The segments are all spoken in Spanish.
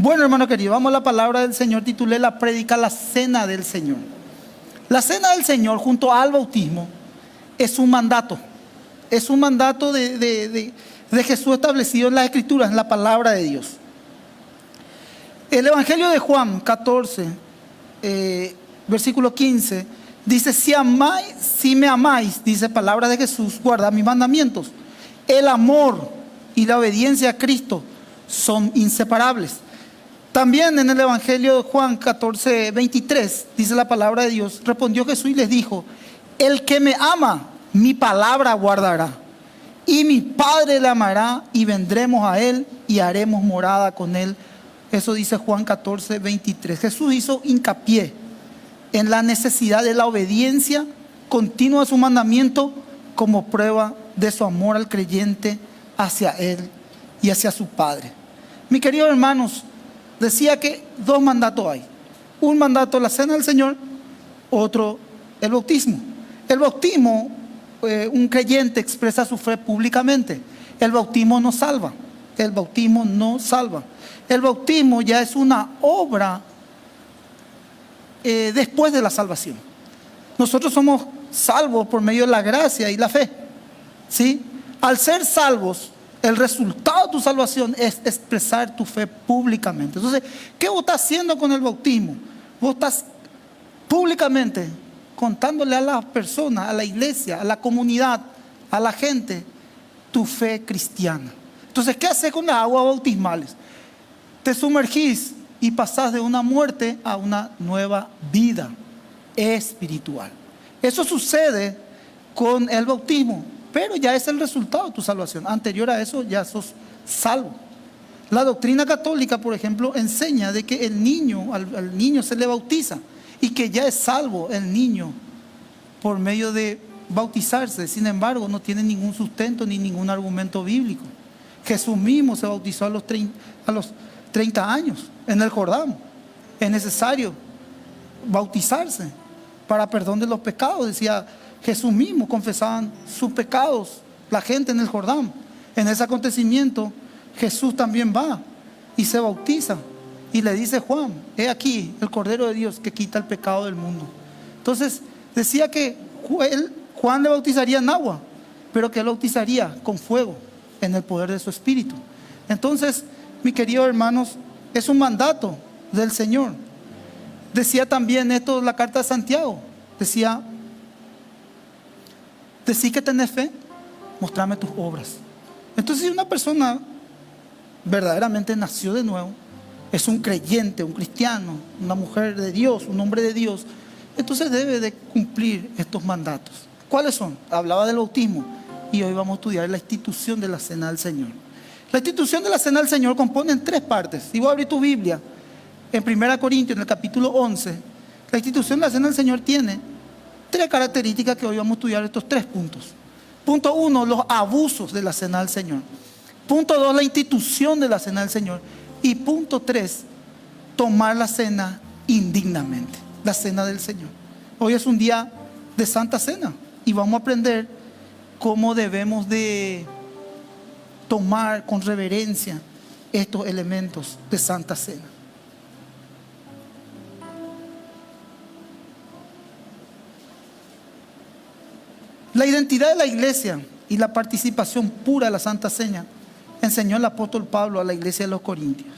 Bueno, hermano querido, vamos a la palabra del Señor. Titulé la prédica La Cena del Señor. La Cena del Señor junto al bautismo es un mandato. Es un mandato de Jesús establecido en las Escrituras, en la palabra de Dios. El Evangelio de Juan 14, versículo 15, dice: si me amáis, dice palabra de Jesús, guardad mis mandamientos. El amor y la obediencia a Cristo son inseparables. También en el Evangelio de Juan 14, 23, dice la palabra de Dios: respondió Jesús y les dijo: el que me ama, mi palabra guardará, y mi Padre le amará, y vendremos a él y haremos morada con él. Eso dice Juan 14, 23. Jesús hizo hincapié en la necesidad de la obediencia continua a su mandamiento como prueba de su amor al creyente hacia él y hacia su Padre. Mis queridos hermanos, decía que dos mandatos hay. Un mandato, la Cena del Señor; otro, el bautismo. El bautismo, un creyente expresa su fe públicamente. El bautismo no salva. El bautismo no salva. El bautismo ya es una obra después de la salvación. Nosotros somos salvos por medio de la gracia y la fe, ¿sí? Al ser salvos, el resultado de tu salvación es expresar tu fe públicamente. Entonces, ¿qué vos estás haciendo con el bautismo? Vos estás públicamente contándole a las personas, a la iglesia, a la comunidad, a la gente, tu fe cristiana. Entonces, ¿qué haces con las aguas bautismales? Te sumergís y pasás de una muerte a una nueva vida espiritual. Eso sucede con el bautismo, pero ya es el resultado de tu salvación. Anterior a eso ya sos salvo. La doctrina católica, por ejemplo, enseña de que al niño se le bautiza y que ya es salvo el niño por medio de bautizarse. Sin embargo, no tiene ningún sustento ni ningún argumento bíblico. Jesús mismo se bautizó a los 30 años en el Jordán. Es necesario bautizarse para perdón de los pecados, decía Jesús mismo. Confesaban sus pecados la gente en el Jordán. En ese acontecimiento Jesús también va y se bautiza y le dice Juan: he aquí el Cordero de Dios que quita el pecado del mundo. Entonces decía que Juan le bautizaría en agua, pero que él bautizaría con fuego en el poder de su Espíritu. Entonces, mis queridos hermanos, es un mandato del Señor. Decía también esto la carta de Santiago. Decía: decí que tenés fe, mostrame tus obras. Entonces, si una persona verdaderamente nació de nuevo, es un creyente, un cristiano, una mujer de Dios, un hombre de Dios, entonces debe de cumplir estos mandatos. ¿Cuáles son? Hablaba del bautismo y hoy vamos a estudiar la institución de la Cena del Señor. La institución de la Cena del Señor compone en tres partes. Si vos abrís tu Biblia en 1 Corintios, en el capítulo 11, la institución de la Cena del Señor tiene tres características que hoy vamos a estudiar, estos tres puntos. Punto 1, los abusos de la Cena del Señor. Punto 2, la institución de la Cena del Señor. Y punto 3, tomar la cena indignamente, la Cena del Señor. Hoy es un día de Santa Cena y vamos a aprender cómo debemos de tomar con reverencia estos elementos de Santa Cena. La identidad de la iglesia y la participación pura de la Santa Cena enseñó el apóstol Pablo a la iglesia de los Corintios.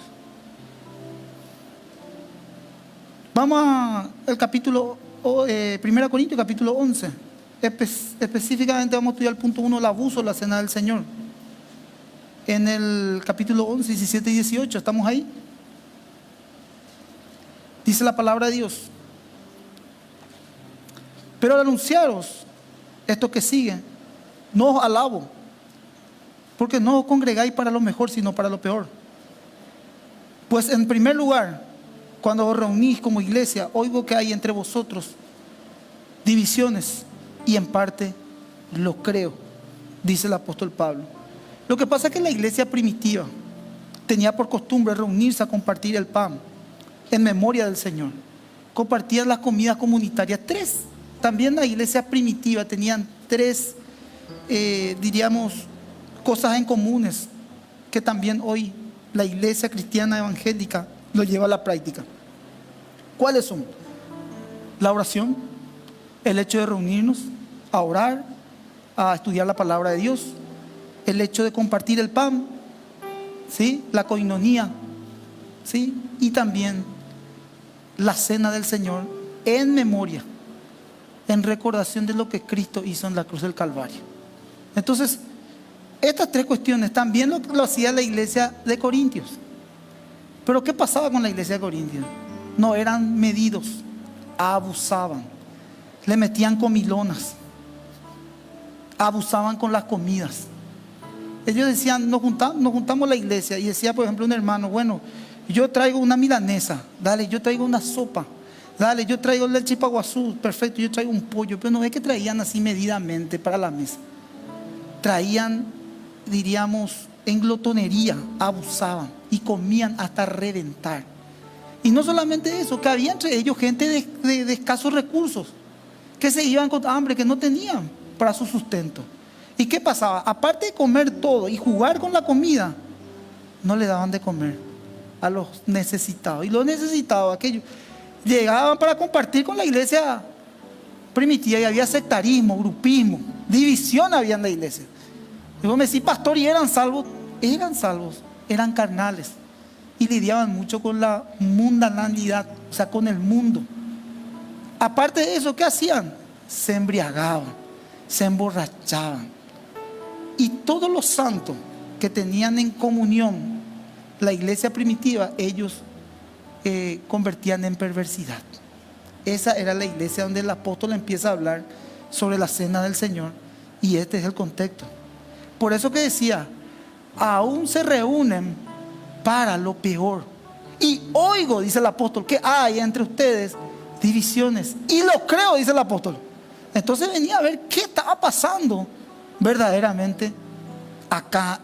Vamos al capítulo 1 Corintios capítulo 11. Específicamente vamos a estudiar el punto 1, el abuso de la Cena del Señor. En el capítulo 11, 17 y 18, ¿estamos ahí? Dice la palabra de Dios: pero al anunciaros esto que sigue, no os alabo, porque no os congregáis para lo mejor, sino para lo peor. Pues en primer lugar, cuando os reunís como iglesia, oigo que hay entre vosotros divisiones, y en parte lo creo, dice el apóstol Pablo. Lo que pasa es que la iglesia primitiva tenía por costumbre reunirse a compartir el pan en memoria del Señor. Compartían las comidas comunitarias. También la iglesia primitiva tenían tres, diríamos, cosas en comunes que también hoy la iglesia cristiana evangélica lo lleva a la práctica. ¿Cuáles son? La oración, el hecho de reunirnos a orar, a estudiar la palabra de Dios, el hecho de compartir el pan, ¿sí? La coinonía, ¿sí? Y también la cena del Señor en memoria, en recordación de lo que Cristo hizo en la cruz del Calvario. Entonces, estas tres cuestiones también lo hacía la iglesia de Corintios. Pero ¿qué pasaba con la iglesia de Corintios? No eran medidos, abusaban, le metían comilonas, abusaban con las comidas. Ellos decían, nos juntamos la iglesia, y decía, por ejemplo, un hermano, bueno, yo traigo una milanesa, dale, yo traigo una sopa, dale, yo traigo el chipaguazú, perfecto, yo traigo un pollo. Pero no es que traían así medidamente para la mesa. Traían, diríamos, en glotonería, abusaban y comían hasta reventar. Y no solamente eso, que había entre ellos gente de escasos recursos, que se iban con hambre, que no tenían para su sustento. ¿Y qué pasaba? Aparte de comer todo y jugar con la comida, no le daban de comer a los necesitados. Y los necesitados, aquellos, llegaban para compartir con la iglesia primitiva, y había sectarismo, grupismo, división había en la iglesia. Y vos me decís, pastor, ¿y eran salvos? Eran salvos, eran carnales. Y lidiaban mucho con la mundanalidad, o sea, con el mundo. Aparte de eso, ¿qué hacían? Se embriagaban, se emborrachaban. Y todos los santos que tenían en comunión la iglesia primitiva, ellos convertían en perversidad. Esa era la iglesia donde el apóstol empieza a hablar sobre la cena del Señor. Y este es el contexto. Por eso que decía, aún se reúnen para lo peor. Y oigo, dice el apóstol, que hay entre ustedes divisiones. Y lo creo, dice el apóstol. Entonces venía a ver qué estaba pasando verdaderamente acá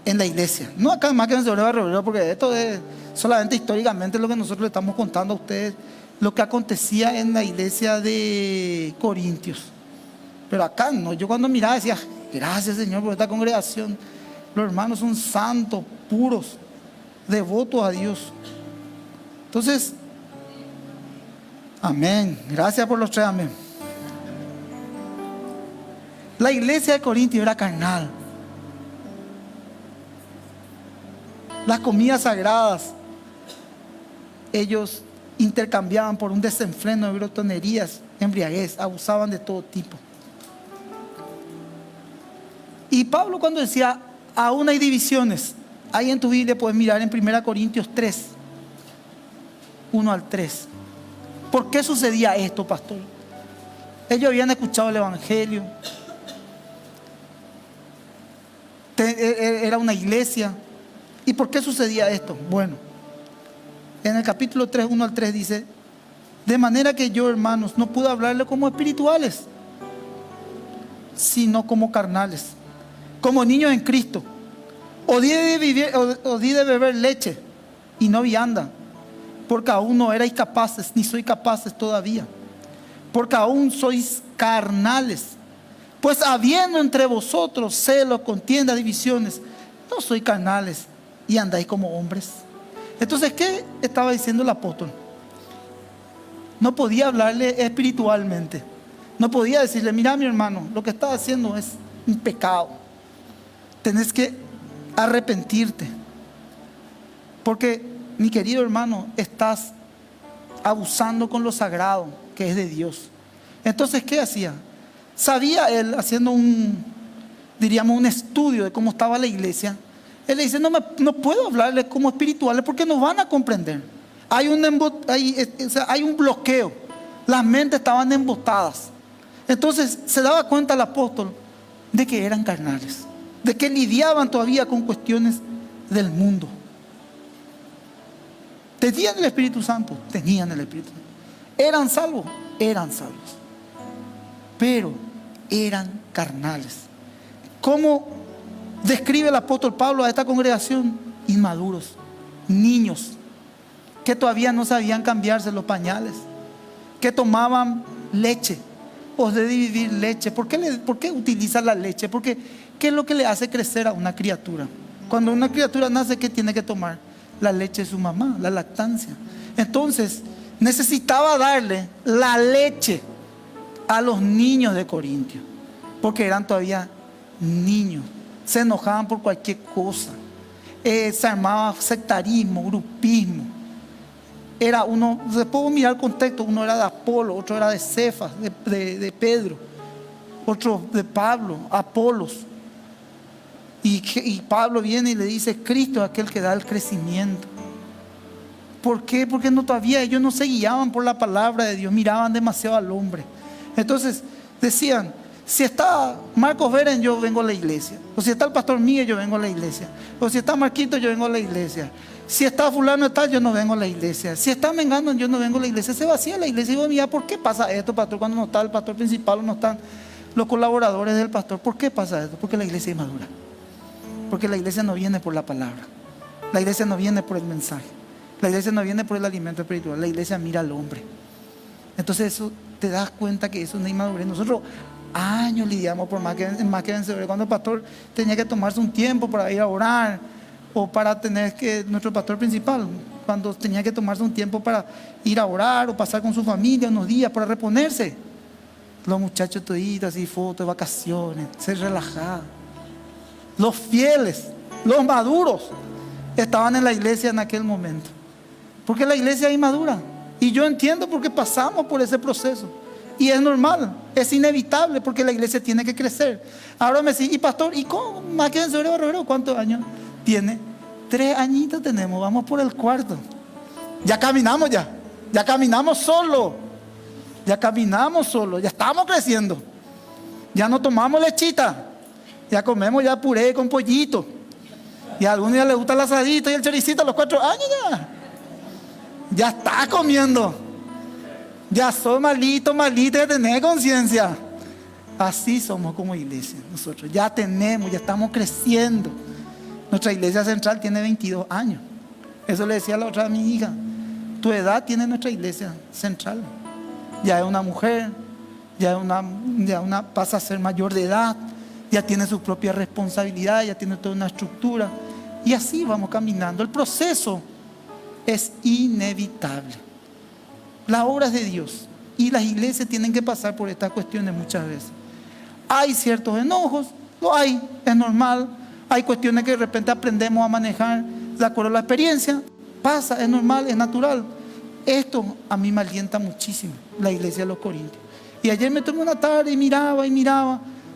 en la iglesia. No acá más que en Cebrero Barrio, porque esto es solamente históricamente lo que nosotros le estamos contando a ustedes, lo que acontecía en la iglesia de Corintios. Pero acá no. Yo cuando miraba decía, gracias Señor por esta congregación. Los hermanos son santos, puros, devotos a Dios. Entonces, amén. Gracias por los tres amén. La iglesia de Corintios era carnal. Las comidas sagradas, ellos intercambiaban por un desenfreno de glotonerías, embriaguez, abusaban de todo tipo. Y Pablo, cuando decía, aún hay divisiones, ahí en tu Biblia puedes mirar en 1 Corintios 3, 1 al 3. ¿Por qué sucedía esto, pastor? Ellos habían escuchado el evangelio, era una iglesia. ¿Y por qué sucedía esto? Bueno, en el capítulo 3, 1 al 3 dice, de manera que yo, hermanos, no pude hablarle como espirituales, sino como carnales, como niños en Cristo. Odié de beber leche y no vianda, porque aún no erais capaces, ni sois capaces todavía, porque aún sois carnales. Pues habiendo entre vosotros celos, contiendas, divisiones, no sois carnales y andáis como hombres. Entonces, ¿qué estaba diciendo el apóstol? No podía hablarle espiritualmente. No podía decirle, mira mi hermano, lo que estás haciendo es un pecado. Tenés que arrepentirte. Porque, mi querido hermano, estás abusando con lo sagrado que es de Dios. Entonces, ¿qué hacía? Sabía él, haciendo un estudio de cómo estaba la iglesia. Él le dice, no puedo hablarles como espirituales porque no van a comprender. Hay un bloqueo. Las mentes estaban embotadas. Entonces se daba cuenta el apóstol de que eran carnales, de que lidiaban todavía con cuestiones del mundo. ¿Tenían el Espíritu Santo? Tenían el Espíritu Santo. ¿Eran salvos? Eran salvos. Pero eran carnales. ¿Cómo describe el apóstol Pablo a esta congregación? Inmaduros, niños, que todavía no sabían cambiarse los pañales, que tomaban leche, o de dividir leche. ¿Por qué utiliza la leche? Porque ¿qué es lo que le hace crecer a una criatura? Cuando una criatura nace, ¿qué tiene que tomar? la leche de su mamá, la lactancia. Entonces, necesitaba darle la leche a los niños de Corintios, porque eran todavía niños, se enojaban por cualquier cosa, se armaba sectarismo, grupismo. Era uno, después mirar el contexto, uno era de Apolo, otro era de Cefas, de Pedro, otro de Pablo, Apolos. Y Pablo viene y le dice: Cristo es aquel que da el crecimiento. ¿Por qué? Porque no, todavía ellos no se guiaban por la palabra de Dios, miraban demasiado al hombre. Entonces decían: si está Marcos Beren, yo vengo a la iglesia. O si está el pastor Miguel, yo vengo a la iglesia. O si está Marquito, yo vengo a la iglesia. Si está fulano tal, yo no vengo a la iglesia. Si está Mengano, yo no vengo a la iglesia. Se vacía la iglesia. Y digo: mira, ¿por qué pasa esto, pastor? Cuando no está el pastor principal o no están los colaboradores del pastor. ¿Por qué pasa esto? Porque la iglesia es madura. Porque la iglesia no viene por la palabra. La iglesia no viene por el mensaje. La iglesia no viene por el alimento espiritual. La iglesia mira al hombre. Entonces eso, te das cuenta que eso es una inmadurez. Nosotros años lidiamos por más que vencedores. Cuando el pastor tenía que tomarse un tiempo para ir a orar, o para tener que, nuestro pastor principal, cuando tenía que tomarse un tiempo para ir a orar o pasar con su familia unos días para reponerse, los muchachos toditos así, fotos de vacaciones, se relajaban. Los fieles, los maduros, estaban en la iglesia en aquel momento, porque la iglesia es inmadura. Y yo entiendo porque pasamos por ese proceso. Y es normal, es inevitable, porque la iglesia tiene que crecer. Ahora me decís: y pastor, ¿y cómo? ¿Más que vencedores Barrero? ¿Cuántos años tiene? 3 añitos tenemos, vamos por el 4. Ya caminamos ya caminamos solo. Ya caminamos solo, ya estamos creciendo. Ya no tomamos lechita, ya comemos ya puré con pollito. Y a algunos ya les gusta el asadito y el choricito a los 4 años ya. Ya está comiendo. Ya sos malito, ya tenés conciencia. Así somos como iglesia nosotros. Ya estamos creciendo. Nuestra iglesia central tiene 22 años. Eso le decía la otra a mi hija: tu edad tiene nuestra iglesia central. Ya es una mujer, pasa a ser mayor de edad, ya tiene su propia responsabilidad, ya tiene toda una estructura. Y así vamos caminando. El proceso es inevitable. Las obras de Dios y las iglesias tienen que pasar por estas cuestiones muchas veces. Hay ciertos enojos, lo hay, es normal. Hay cuestiones que de repente aprendemos a manejar de acuerdo a la experiencia. Pasa, es normal, es natural. Esto a mí me alienta muchísimo, la iglesia de los Corintios. Y ayer me tomé una tarde y miraba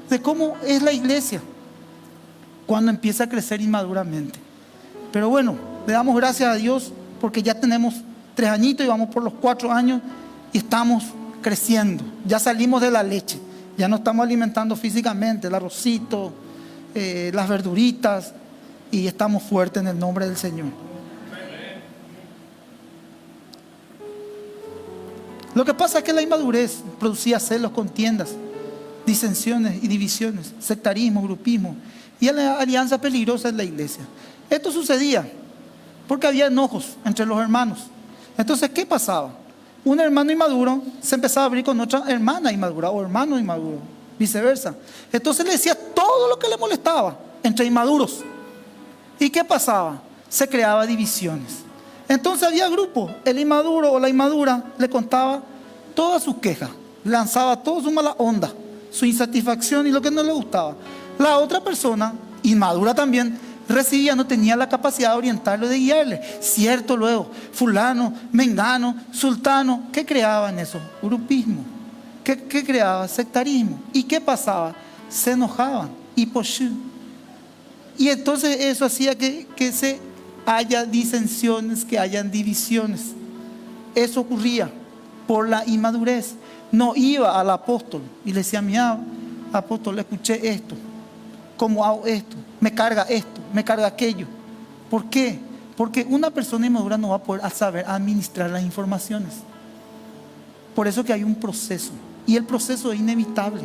de cómo es la iglesia cuando empieza a crecer inmaduramente. Pero bueno, le damos gracias a Dios porque ya tenemos 3 añitos y vamos por los 4 años y estamos creciendo. Ya salimos de la leche, ya nos estamos alimentando físicamente, el arrocito, las verduritas, y estamos fuertes en el nombre del Señor. Lo que pasa es que la inmadurez producía celos, contiendas, disensiones y divisiones, sectarismo, grupismo y la alianza peligrosa en la iglesia. Esto sucedía porque había enojos entre los hermanos. Entonces, ¿qué pasaba? Un hermano inmaduro se empezaba a abrir con otra hermana inmadura o hermano inmaduro, viceversa. Entonces le decía todo lo que le molestaba entre inmaduros. ¿Y qué pasaba? Se creaba divisiones. Entonces había grupos, el inmaduro o la inmadura le contaba todas sus quejas, lanzaba toda su mala onda, su insatisfacción y lo que no le gustaba. La otra persona, inmadura también, recibía, no tenía la capacidad de orientarlo, de guiarle. Cierto, luego, fulano, mengano, sultano, ¿qué creaban eso? Grupismo. ¿Qué creaba? Sectarismo. ¿Y qué pasaba? Se enojaban. Y entonces eso hacía que se haya disensiones, que hayan divisiones. Eso ocurría por la inmadurez. No iba al apóstol y le decía: mira, apóstol, escuché esto, ¿cómo hago esto? Me carga esto, me carga aquello. ¿Por qué? Porque una persona inmadura no va a poder saber administrar las informaciones. Por eso que hay un proceso, y el proceso es inevitable.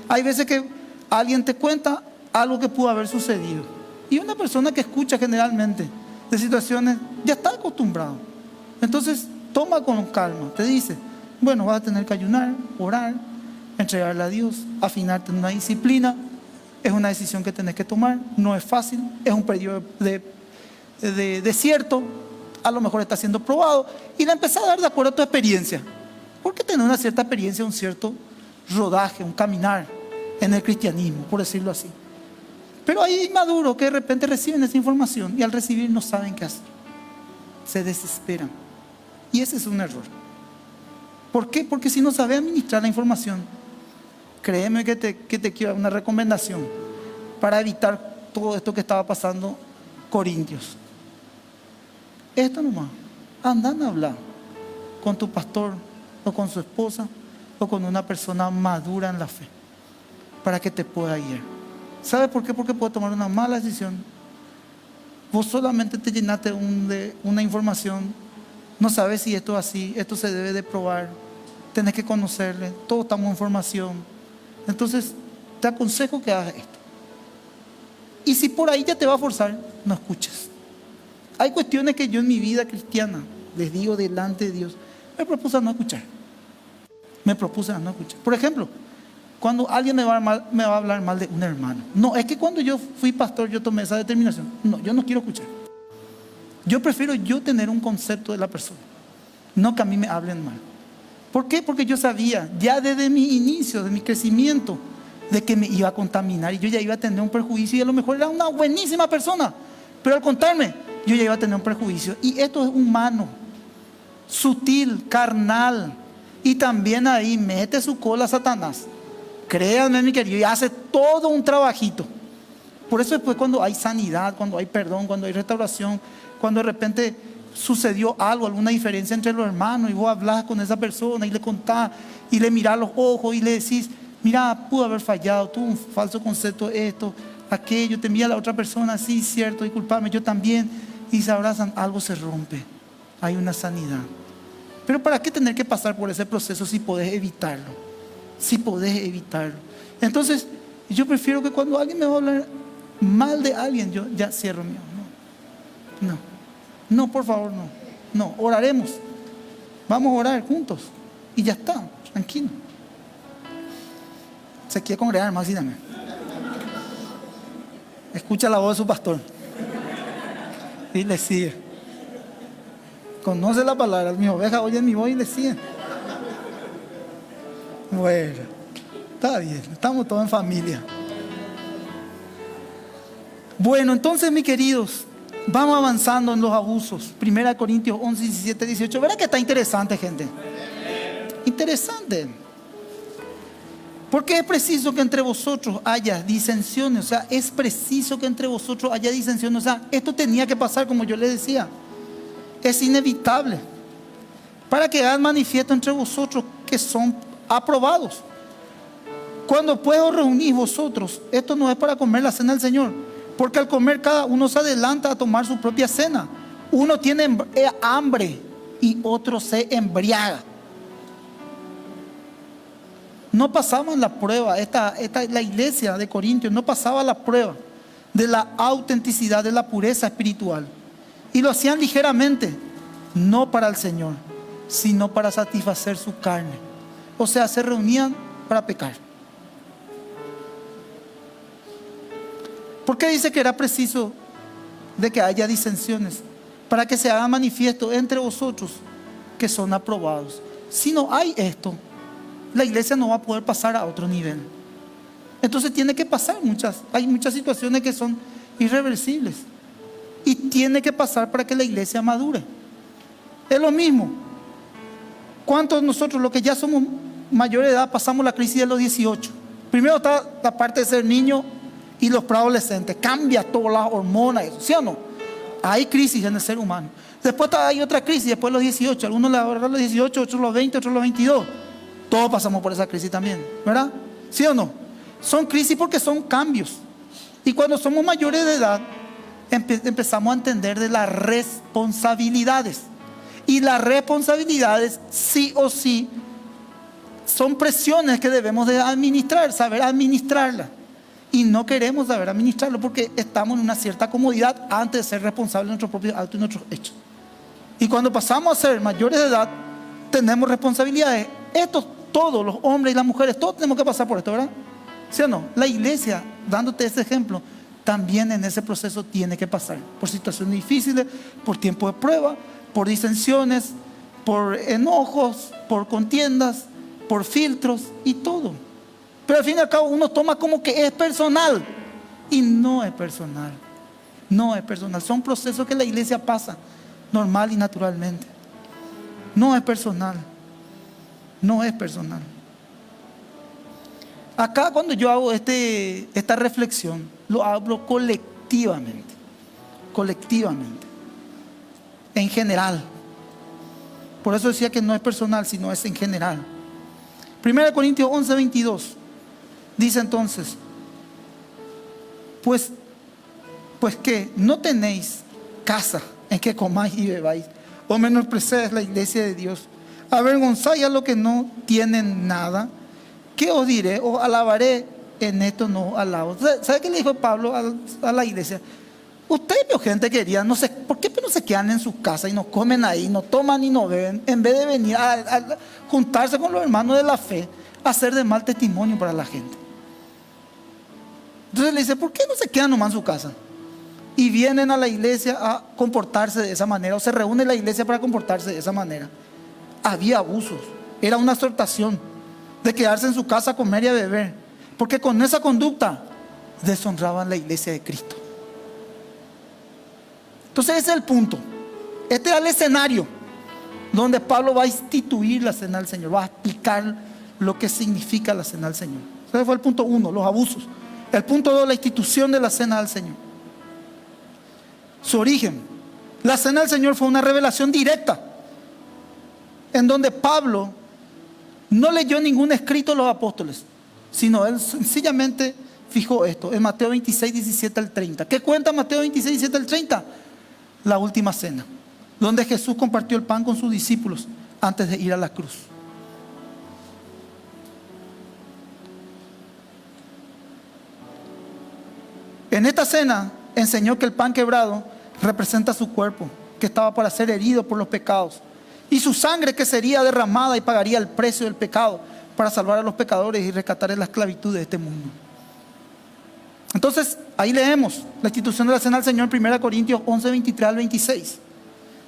Hay veces que alguien te cuenta algo que pudo haber sucedido, y una persona que escucha generalmente de situaciones ya está acostumbrado. Entonces toma con calma, te dice: bueno, vas a tener que ayunar, orar, entregarle a Dios, afinarte en una disciplina. Es una decisión que tenés que tomar, no es fácil, es un periodo de de desierto, a lo mejor está siendo probado, y la empezás a dar de acuerdo a tu experiencia. Porque tenés una cierta experiencia, un cierto rodaje, un caminar en el cristianismo, por decirlo así. Pero hay inmaduros que de repente reciben esa información y al recibir no saben qué hacer. Se desesperan. Y ese es un error. ¿Por qué? Porque si no sabes administrar la información, créeme que te quiero dar una recomendación para evitar todo esto que estaba pasando Corintios. Esto nomás, andan a hablar con tu pastor o con su esposa o con una persona madura en la fe para que te pueda guiar. ¿Sabes por qué? Porque puede tomar una mala decisión. Vos solamente te llenaste de una información, no sabes si esto es así, esto se debe de probar, tenés que conocerle, todos estamos en formación. Entonces te aconsejo que hagas esto. Y si por ahí ya te va a forzar, no escuches. Hay cuestiones que yo en mi vida cristiana, les digo delante de Dios, me propuse a no escuchar. Me propuse a no escuchar. Por ejemplo, cuando alguien me va a hablar mal de un hermano. No, es que cuando yo fui pastor yo tomé esa determinación. No, yo no quiero escuchar. Yo prefiero yo tener un concepto de la persona, no que a mí me hablen mal. ¿Por qué? Porque yo sabía ya desde mi inicio, de mi crecimiento, de que me iba a contaminar y yo ya iba a tener un perjuicio, y a lo mejor era una buenísima persona, pero al contarme yo ya iba a tener un perjuicio. Y esto es humano, sutil, carnal, y también ahí mete su cola Satanás. Créanme, mi querido, y hace todo un trabajito. Por eso después, cuando hay sanidad, cuando hay perdón, cuando hay restauración, cuando de repente sucedió algo, alguna diferencia entre los hermanos, y vos hablas con esa persona y le contás y le mirás los ojos y le decís: mira, pudo haber fallado, tuve un falso concepto de esto, aquello, te envía a la otra persona, sí, cierto, disculpame, yo también, y se abrazan, algo se rompe, hay una sanidad. Pero ¿para qué tener que pasar por ese proceso si podés evitarlo? Si podés evitarlo. Entonces, yo prefiero que cuando alguien me va a hablar mal de alguien, yo ya cierro mío. No, por favor, no, oraremos. Vamos a orar juntos y ya está, tranquilo. Se quiere congregar, Maxi, dame. Escucha la voz de su pastor y le sigue. Conoce la palabra, mi oveja oye mi voz y le sigue. Bueno, está bien, estamos todos en familia. Bueno, entonces, mis queridos, vamos avanzando en los abusos. 1 Corintios 11, 17, 18. ¿Verdad que está interesante, gente? Interesante. Porque es preciso que entre vosotros haya disensiones. O sea, es preciso que entre vosotros haya disensiones. O sea, esto tenía que pasar, como yo les decía. Es inevitable. Para que hagan manifiesto entre vosotros que son aprobados. Cuando pues os reunís vosotros, esto no es para comer la cena del Señor, porque al comer cada uno se adelanta a tomar su propia cena. Uno tiene hambre y otro se embriaga. No pasaban la prueba, la iglesia de Corintios no pasaba la prueba de la autenticidad, de la pureza espiritual, y lo hacían ligeramente, no para el Señor, sino para satisfacer su carne. O sea, se reunían para pecar. ¿Por qué dice que era preciso de que haya disensiones? Para que se haga manifiesto entre vosotros que son aprobados. Si no hay esto, la iglesia no va a poder pasar a otro nivel. Entonces tiene que pasar hay muchas situaciones que son irreversibles. Y tiene que pasar para que la iglesia madure. Es lo mismo. ¿Cuántos de nosotros, los que ya somos mayores de edad, pasamos la crisis de los 18? Primero está la parte de ser niño y los preadolescentes. Cambia todas las hormonas, ¿sí o no? Hay crisis en el ser humano. Después hay otra crisis, después de los 18. Algunos le agarran los 18, otros los 20, otros los 22. Todos pasamos por esa crisis también, ¿verdad? ¿Sí o no? Son crisis porque son cambios. Y cuando somos mayores de edad, empezamos a entender de las responsabilidades. Y las responsabilidades, sí o sí, son presiones que debemos de administrar, saber administrarlas. Y no queremos saber administrarlo porque estamos en una cierta comodidad antes de ser responsables de nuestros propios actos y nuestros hechos. Y cuando pasamos a ser mayores de edad, tenemos responsabilidades. Todos los hombres y las mujeres, todos tenemos que pasar por esto, ¿verdad? ¿Sí o no? La iglesia, dándote ese ejemplo, también en ese proceso tiene que pasar por situaciones difíciles, por tiempo de prueba, por disensiones, por enojos, por contiendas, por filtros y todo. Pero al fin y al cabo uno toma como que es personal, y no es personal. No es personal. Son procesos que la iglesia pasa normal y naturalmente. No es personal. No es personal. Acá cuando yo hago esta reflexión, lo hablo colectivamente. Colectivamente. En general. Por eso decía que no es personal, sino es en general. 1 Corintios 11:22 dice entonces: Pues que no tenéis casa en que comáis y bebáis, o menospreciáis la iglesia de Dios, avergonzáis a los que no tienen nada. ¿Qué os diré? Os alabaré, en esto no alabo. ¿Sabe qué le dijo Pablo a la iglesia? Ustedes, gente querida, no sé, ¿por qué no se quedan en su casa y no comen ahí, no toman y no beben, en vez de venir a juntarse con los hermanos de la fe, a hacer de mal testimonio para la gente? Entonces le dice, ¿por qué no se quedan nomás en su casa? Y vienen a la iglesia a comportarse de esa manera, o se reúne la iglesia para comportarse de esa manera. Había abusos, era una exhortación de quedarse en su casa a comer y a beber, porque con esa conducta deshonraban la iglesia de Cristo. Entonces ese es el punto. Este es el escenario donde Pablo va a instituir la cena del Señor, va a explicar lo que significa la cena del Señor. Ese fue el punto 1, los abusos. El punto 2, la institución de la cena del Señor. Su origen. La cena del Señor fue una revelación directa, en donde Pablo no leyó ningún escrito de los apóstoles, sino él sencillamente fijó esto en Mateo 26, 17 al 30. ¿Qué cuenta Mateo 26, 17 al 30? La última cena, donde Jesús compartió el pan con sus discípulos antes de ir a la cruz. En esta cena enseñó que el pan quebrado representa su cuerpo, que estaba para ser herido por los pecados, y su sangre, que sería derramada y pagaría el precio del pecado para salvar a los pecadores y rescatar de la esclavitud de este mundo. Entonces, ahí leemos la institución de la cena del Señor en 1 Corintios 11, 23 al 26.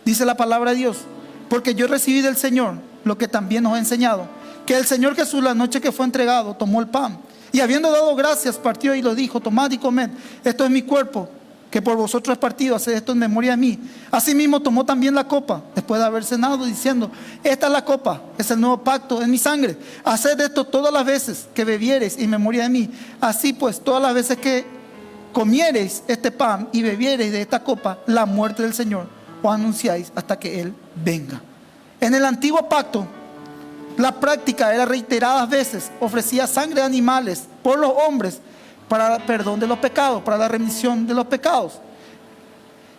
Dice la palabra de Dios: porque yo recibí del Señor lo que también os he enseñado, que el Señor Jesús, la noche que fue entregado, tomó el pan, y habiendo dado gracias, partió y lo dijo: tomad y comed, esto es mi cuerpo, que por vosotros es partido, haced esto en memoria de mí. Asimismo tomó también la copa, después de haber cenado, diciendo: esta es la copa, es el nuevo pacto en mi sangre. Haced esto todas las veces que bebiereis en memoria de mí. Así pues, todas las veces que comiereis este pan y bebiereis de esta copa, la muerte del Señor os anunciáis hasta que Él venga. En el antiguo pacto, la práctica era reiteradas veces ofrecía sangre de animales por los hombres para el perdón de los pecados, para la remisión de los pecados.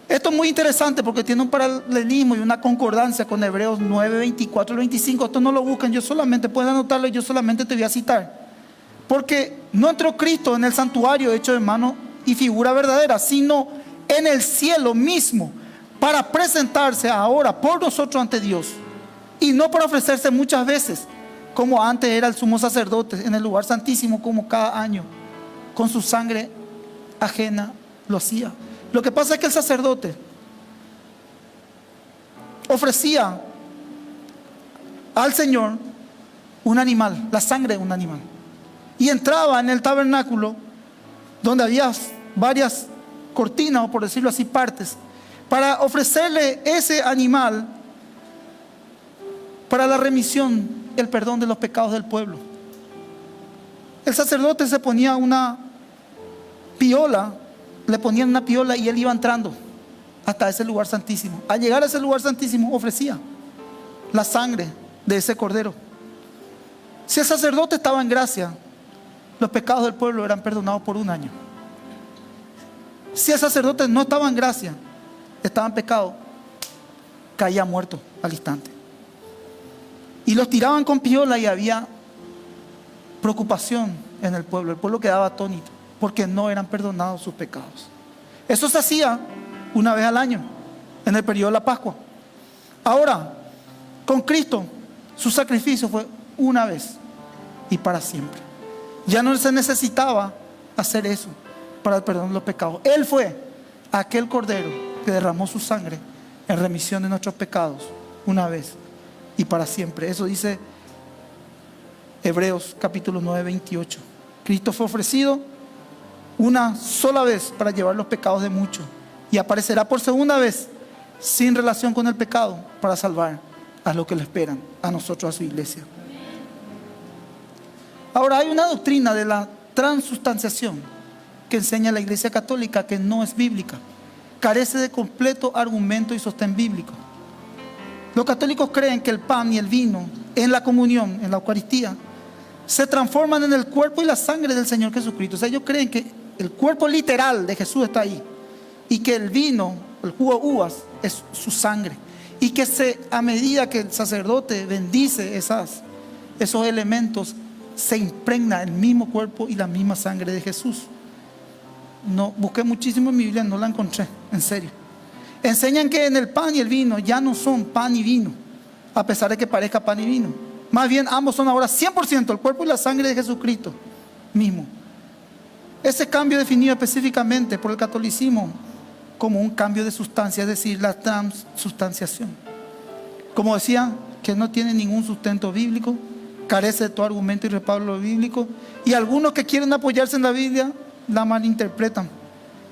Esto es muy interesante porque tiene un paralelismo y una concordancia con Hebreos 9, 24 y 25. Esto no lo buscan, yo solamente pueden anotarlo y yo solamente te voy a citar. Porque no entró Cristo en el santuario hecho de mano y figura verdadera, sino en el cielo mismo, para presentarse ahora por nosotros ante Dios, y no para ofrecerse muchas veces, como antes era el sumo sacerdote en el lugar santísimo, como cada año, con su sangre ajena lo hacía. Lo que pasa es que el sacerdote ofrecía al Señor un animal, la sangre de un animal, y entraba en el tabernáculo donde había varias cortinas, o por decirlo así, partes, para ofrecerle ese animal para la remisión, el perdón de los pecados del pueblo. El sacerdote se ponía una piola, le ponían una piola y él iba entrando hasta ese lugar santísimo. Al llegar a ese lugar santísimo ofrecía la sangre de ese cordero. Si el sacerdote estaba en gracia, los pecados del pueblo eran perdonados por un año. Si el sacerdote no estaba en gracia, estaba en pecado, caía muerto al instante. Y los tiraban con piola y había preocupación en el pueblo. El pueblo quedaba atónito porque no eran perdonados sus pecados. Eso se hacía una vez al año, en el periodo de la Pascua. Ahora, con Cristo, su sacrificio fue una vez y para siempre. Ya no se necesitaba hacer eso. para el perdón de los pecados. Él fue aquel cordero que derramó su sangre en remisión de nuestros pecados una vez y para siempre. Eso dice Hebreos capítulo 9, 28. Cristo fue ofrecido una sola vez para llevar los pecados de muchos y aparecerá por segunda vez sin relación con el pecado para salvar a los que le esperan, a nosotros, a su iglesia. Ahora, hay una doctrina de la transustanciación que enseña la Iglesia Católica que no es bíblica, carece de completo argumento y sostén bíblico. Los católicos creen que el pan y el vino en la comunión, en la Eucaristía, se transforman en el cuerpo y la sangre del Señor Jesucristo. O sea, ellos creen que el cuerpo literal de Jesús está ahí y que el vino, el jugo de uvas, es su sangre, y que a medida que el sacerdote bendice esos elementos, se impregna el mismo cuerpo y la misma sangre de Jesús. No, busqué muchísimo en mi Biblia, no la encontré, en serio. Enseñan que en el pan y el vino ya no son pan y vino, a pesar de que parezca pan y vino. Más bien ambos son ahora 100% el cuerpo y la sangre de Jesucristo mismo. Ese cambio definido específicamente por el catolicismo como un cambio de sustancia, es decir, la transustanciación. Como decía, que no tiene ningún sustento bíblico, carece de todo argumento y respaldo bíblico, y algunos que quieren apoyarse en la Biblia la malinterpretan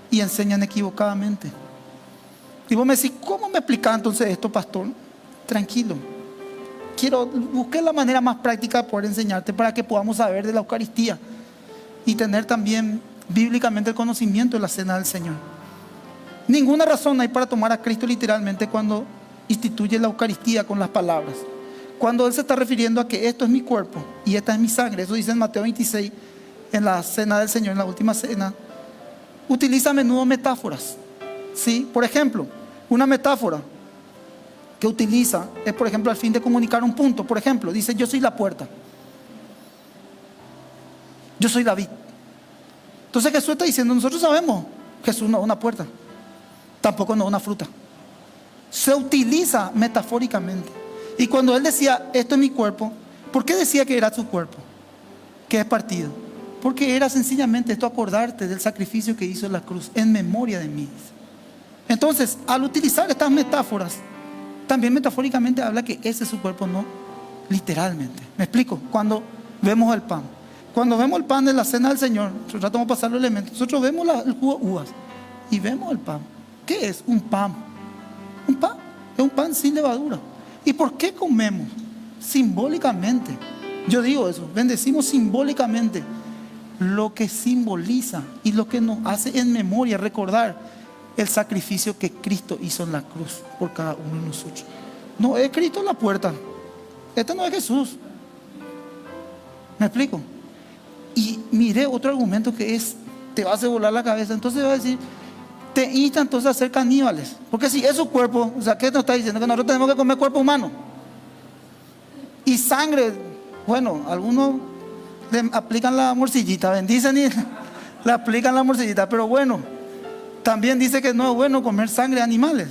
y enseñan equivocadamente. Y vos me decís, ¿cómo me explicás entonces esto, pastor? Tranquilo, busqué la manera más práctica de poder enseñarte para que podamos saber de la Eucaristía y tener también bíblicamente el conocimiento de la cena del Señor. Ninguna razón hay para tomar a Cristo literalmente cuando instituye la Eucaristía con las palabras. Cuando Él se está refiriendo a que esto es mi cuerpo y esta es mi sangre, eso dice en Mateo 26, en la cena del Señor, en la última cena, utiliza a menudo metáforas, ¿sí? Por ejemplo, una metáfora que utiliza es, por ejemplo, al fin de comunicar un punto. Por ejemplo, dice: yo soy la puerta, yo soy la vid. Entonces Jesús está diciendo, nosotros sabemos, Jesús no es una puerta, tampoco no es una fruta. Se utiliza metafóricamente. Y cuando Él decía, esto es mi cuerpo, ¿por qué decía que era su cuerpo? Que es partido. Porque era sencillamente esto, acordarte del sacrificio que hizo en la cruz, en memoria de mí. Entonces, al utilizar estas metáforas, también metafóricamente habla que ese es su cuerpo, no literalmente. ¿Me explico? Cuando vemos el pan. Cuando vemos el pan de la cena del Señor, nosotros tratamos de pasar los elementos. Nosotros vemos el jugo de uvas y vemos el pan. ¿Qué es un pan? Un pan es un pan sin levadura. ¿Y por qué comemos? Simbólicamente. Yo digo eso, bendecimos simbólicamente lo que simboliza y lo que nos hace en memoria recordar el sacrificio que Cristo hizo en la cruz por cada uno de nosotros. No es Cristo en la puerta, este no es Jesús. ¿Me explico? Y miré otro argumento que te va a hacer volar la cabeza. Entonces va a decir, te insta entonces a ser caníbales, porque si es su cuerpo, o sea, ¿qué nos está diciendo? Que nosotros tenemos que comer cuerpo humano y sangre. Bueno, algunos le aplican la morcillita, bendicen y le aplican la morcillita, pero bueno, también dice que no es bueno comer sangre de animales,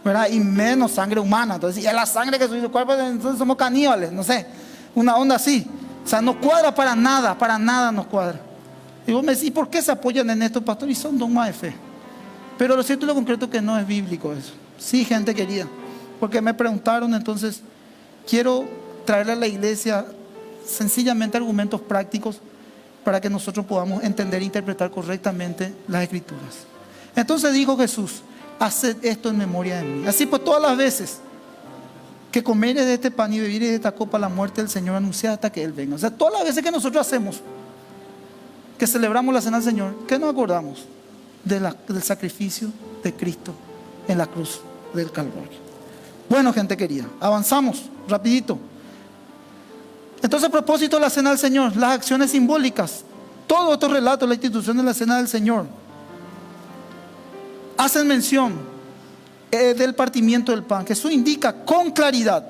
¿verdad? Y menos sangre humana. Entonces, si es la sangre que subió el cuerpo, entonces somos caníbales, no sé, una onda así. O sea, no cuadra para nada nos cuadra. Y vos me decís, ¿por qué se apoyan en esto, pastor? Y son dogmas de fe. Pero lo cierto y lo concreto es que no es bíblico eso. Sí, gente querida, porque me preguntaron, entonces quiero traerle a la iglesia sencillamente argumentos prácticos para que nosotros podamos entender e interpretar correctamente las Escrituras. Entonces dijo Jesús, haced esto en memoria de mí. Así pues, todas las veces que comeres de este pan y beberes de esta copa, la muerte del Señor anunciada hasta que Él venga. O sea, todas las veces que nosotros hacemos, que celebramos la cena del Señor, ¿qué nos acordamos? Del sacrificio de Cristo en la cruz del Calvario. Bueno, gente querida, avanzamos rapidito. Entonces, a propósito de la cena del Señor, las acciones simbólicas, todos estos relatos de la institución de la cena del Señor hacen mención del partimiento del pan. Jesús indica con claridad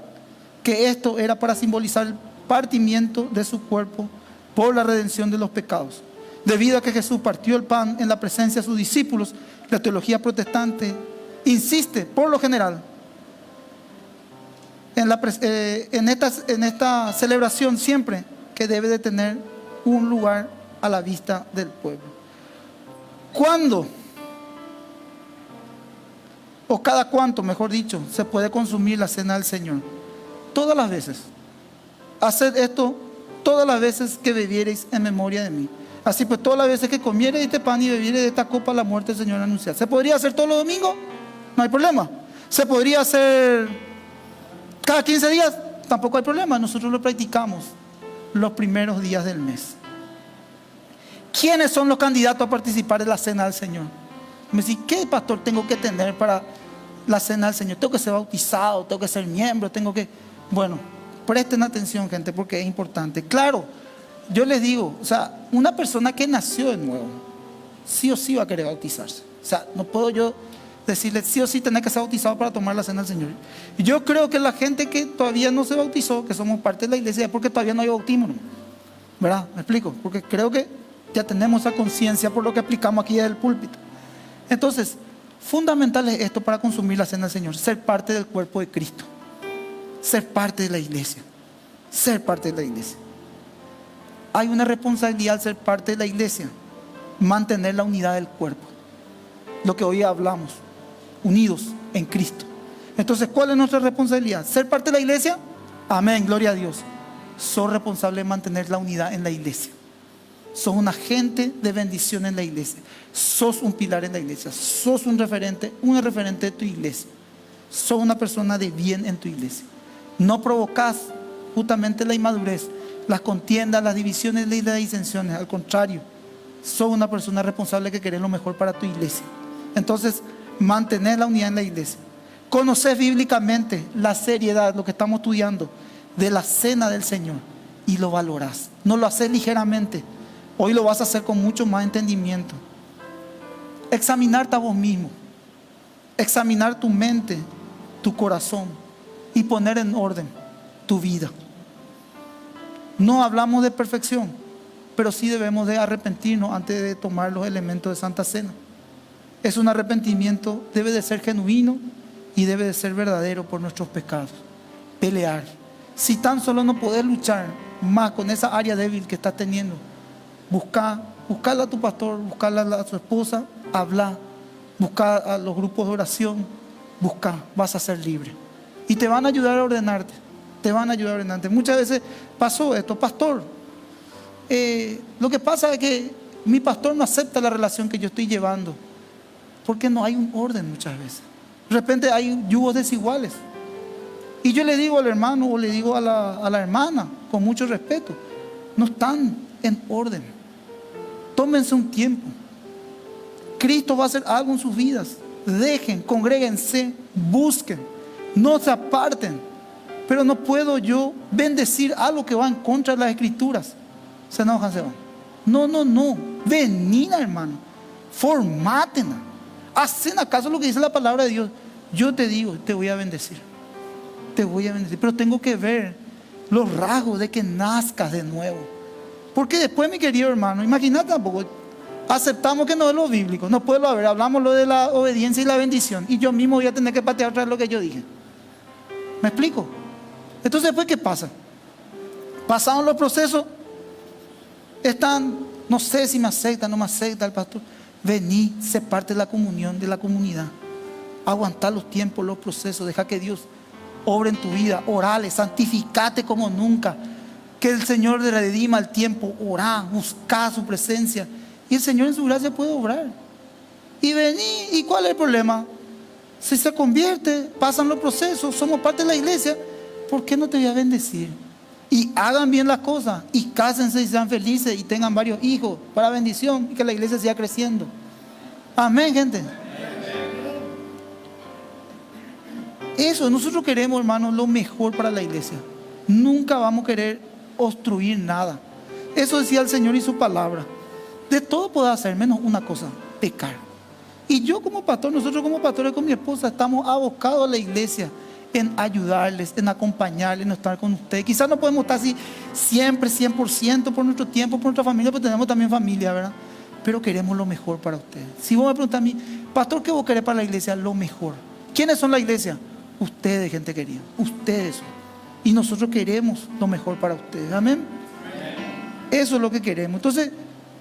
que esto era para simbolizar el partimiento de su cuerpo por la redención de los pecados. Debido a que Jesús partió el pan en la presencia de sus discípulos, la teología protestante insiste, por lo general, en esta celebración siempre que debe de tener un lugar a la vista del pueblo. ¿Cuándo? O cada cuánto, mejor dicho, se puede consumir la cena del Señor. Todas las veces. Haced esto todas las veces que bebiereis en memoria de mí. Así pues, todas las veces que comiereis este pan y bebiereis de esta copa, la muerte del Señor anunciada. ¿Se podría hacer todos los domingos? No hay problema. ¿Se podría hacer cada 15 días? Tampoco hay problema. Nosotros lo practicamos los primeros días del mes. ¿Quiénes son los candidatos a participar de la cena del Señor? Me dice, ¿qué pastor tengo que tener para la cena del Señor? Tengo que ser bautizado, tengo que ser miembro, tengo que... Bueno, presten atención, gente, porque es importante. Claro, yo les digo, o sea, una persona que nació de nuevo, sí o sí va a querer bautizarse. O sea, no puedo yo decirle, sí o sí tenés que ser bautizado para tomar la cena del Señor. Y yo creo que la gente que todavía no se bautizó, que somos parte de la iglesia, es porque todavía no hay bautismo, ¿no? ¿Verdad? ¿Me explico? Porque creo que ya tenemos esa conciencia por lo que explicamos aquí desde el púlpito. Entonces, fundamental es esto para consumir la cena del Señor: ser parte del cuerpo de Cristo, ser parte de la iglesia, ser parte de la iglesia. Hay una responsabilidad al ser parte de la iglesia: mantener la unidad del cuerpo, lo que hoy hablamos, unidos en Cristo. Entonces, ¿cuál es nuestra responsabilidad? ¿Ser parte de la iglesia? Amén, gloria a Dios. Sos responsable de mantener la unidad en la iglesia. Sos un agente de bendición en la iglesia. Sos un pilar en la iglesia. Sos un referente de tu iglesia. Sos una persona de bien en tu iglesia. No provocas justamente la inmadurez, las contiendas, las divisiones y las disensiones. Al contrario, sos una persona responsable que querés lo mejor para tu iglesia. Entonces, mantener la unidad en la iglesia. Conoces bíblicamente la seriedad, lo que estamos estudiando, de la cena del Señor, y lo valorás. No lo haces ligeramente. Hoy lo vas a hacer con mucho más entendimiento. Examinarte a vos mismo, examinar tu mente, tu corazón, y poner en orden tu vida. No hablamos de perfección, pero sí debemos de arrepentirnos antes de tomar los elementos de Santa Cena. Es un arrepentimiento, debe de ser genuino y debe de ser verdadero por nuestros pecados. Pelear. Si tan solo no podés luchar más con esa área débil que estás teniendo, buscarla a tu pastor, buscarla a su esposa, hablar, buscar a los grupos de oración, vas a ser libre. Y te van a ayudar a ordenarte, Muchas veces pasó esto: pastor, lo que pasa es que mi pastor no acepta la relación que yo estoy llevando, porque no hay un orden muchas veces. De repente hay yugos desiguales. Y yo le digo al hermano o le digo a la hermana, con mucho respeto, no están en orden. Tómense un tiempo. Cristo va a hacer algo en sus vidas. Dejen, congréguense, busquen, no se aparten. Pero no puedo yo bendecir algo que va en contra de las Escrituras. Se enojan, se van. No. Venid, hermano. Formátenla. Hacen acaso lo que dice la palabra de Dios. Yo te digo, te voy a bendecir. Pero tengo que ver los rasgos de que nazcas de nuevo. Porque después, mi querido hermano, imagínate tampoco, aceptamos que no es lo bíblico, no puede haber, hablamos lo de la obediencia y la bendición, y yo mismo voy a tener que patear otra vez lo que yo dije. ¿Me explico? Entonces, después, ¿qué pasa? Pasaron los procesos, no sé si me acepta, no me acepta el pastor. Vení, sé parte de la comunión, de la comunidad. Aguantar los tiempos, los procesos, deja que Dios obra en tu vida. Orale, santificate como nunca. Que el Señor le redima el tiempo. Orá, buscá su presencia. Y el Señor en su gracia puede obrar. Y vení, ¿y cuál es el problema? Si se convierte, pasan los procesos, somos parte de la iglesia, ¿por qué no te voy a bendecir? Y hagan bien las cosas, y cásense y sean felices, y tengan varios hijos para bendición, y que la iglesia siga creciendo. Amén, gente. Eso, nosotros queremos, hermanos, lo mejor para la iglesia. Nunca vamos a querer obstruir nada. Eso decía el Señor y su palabra. De todo puedo hacer, menos una cosa: pecar. Y yo como pastor, nosotros como pastores con mi esposa, estamos abocados a la iglesia en ayudarles, en acompañarles, en estar con ustedes. Quizás no podemos estar así siempre, 100% por nuestro tiempo, por nuestra familia, porque tenemos también familia, ¿verdad? Pero queremos lo mejor para ustedes. Si vos me preguntas a mí, pastor, ¿qué vos querés para la iglesia? Lo mejor. ¿Quiénes son la iglesia? Ustedes, gente querida, ustedes. Y nosotros queremos lo mejor para ustedes. Amén. Eso es lo que queremos. Entonces,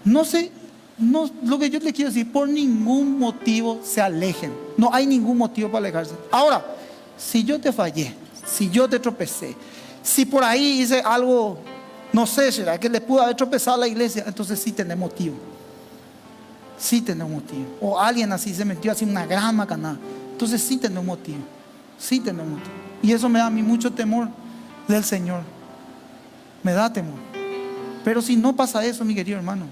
no se No, lo que yo les quiero decir, por ningún motivo se alejen. No hay ningún motivo para alejarse. Ahora, si yo te fallé, si yo te tropecé, si por ahí hice algo, no sé, será que le pudo haber tropezado a la iglesia, entonces sí tenés motivo. Sí tenés motivo. O alguien así se metió así una gran macanada, entonces sí tenés motivo. Sí tenés motivo. Y eso me da a mí mucho temor del Señor. Me da temor. Pero si no pasa eso, mi querido hermano,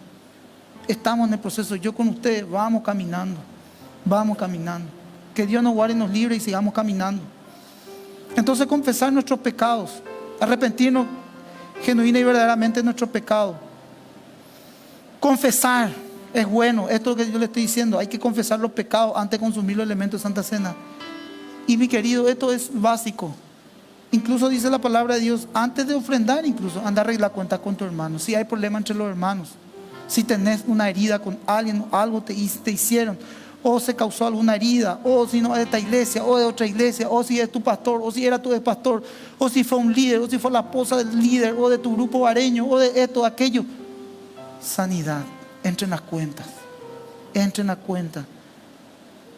estamos en el proceso. Yo con ustedes vamos caminando. Vamos caminando. Que Dios nos guarde y nos libre y sigamos caminando. Entonces confesar nuestros pecados, arrepentirnos genuina y verdaderamente de nuestros pecados. Confesar es bueno. Esto que yo le estoy diciendo, hay que confesar los pecados antes de consumir los elementos de Santa Cena. Y mi querido, esto es básico. Incluso dice la palabra de Dios, antes de ofrendar, incluso anda a arreglar cuentas con tu hermano. Si hay problema entre los hermanos, si tenés una herida con alguien, algo te hicieron, o se causó alguna herida, o si no es de esta iglesia, o de otra iglesia, o si es tu pastor, o si era tu pastor, o si fue un líder, o si fue la esposa del líder, o de tu grupo vareño, o de esto, aquello. Sanidad, entre en las cuentas, entre en las cuentas.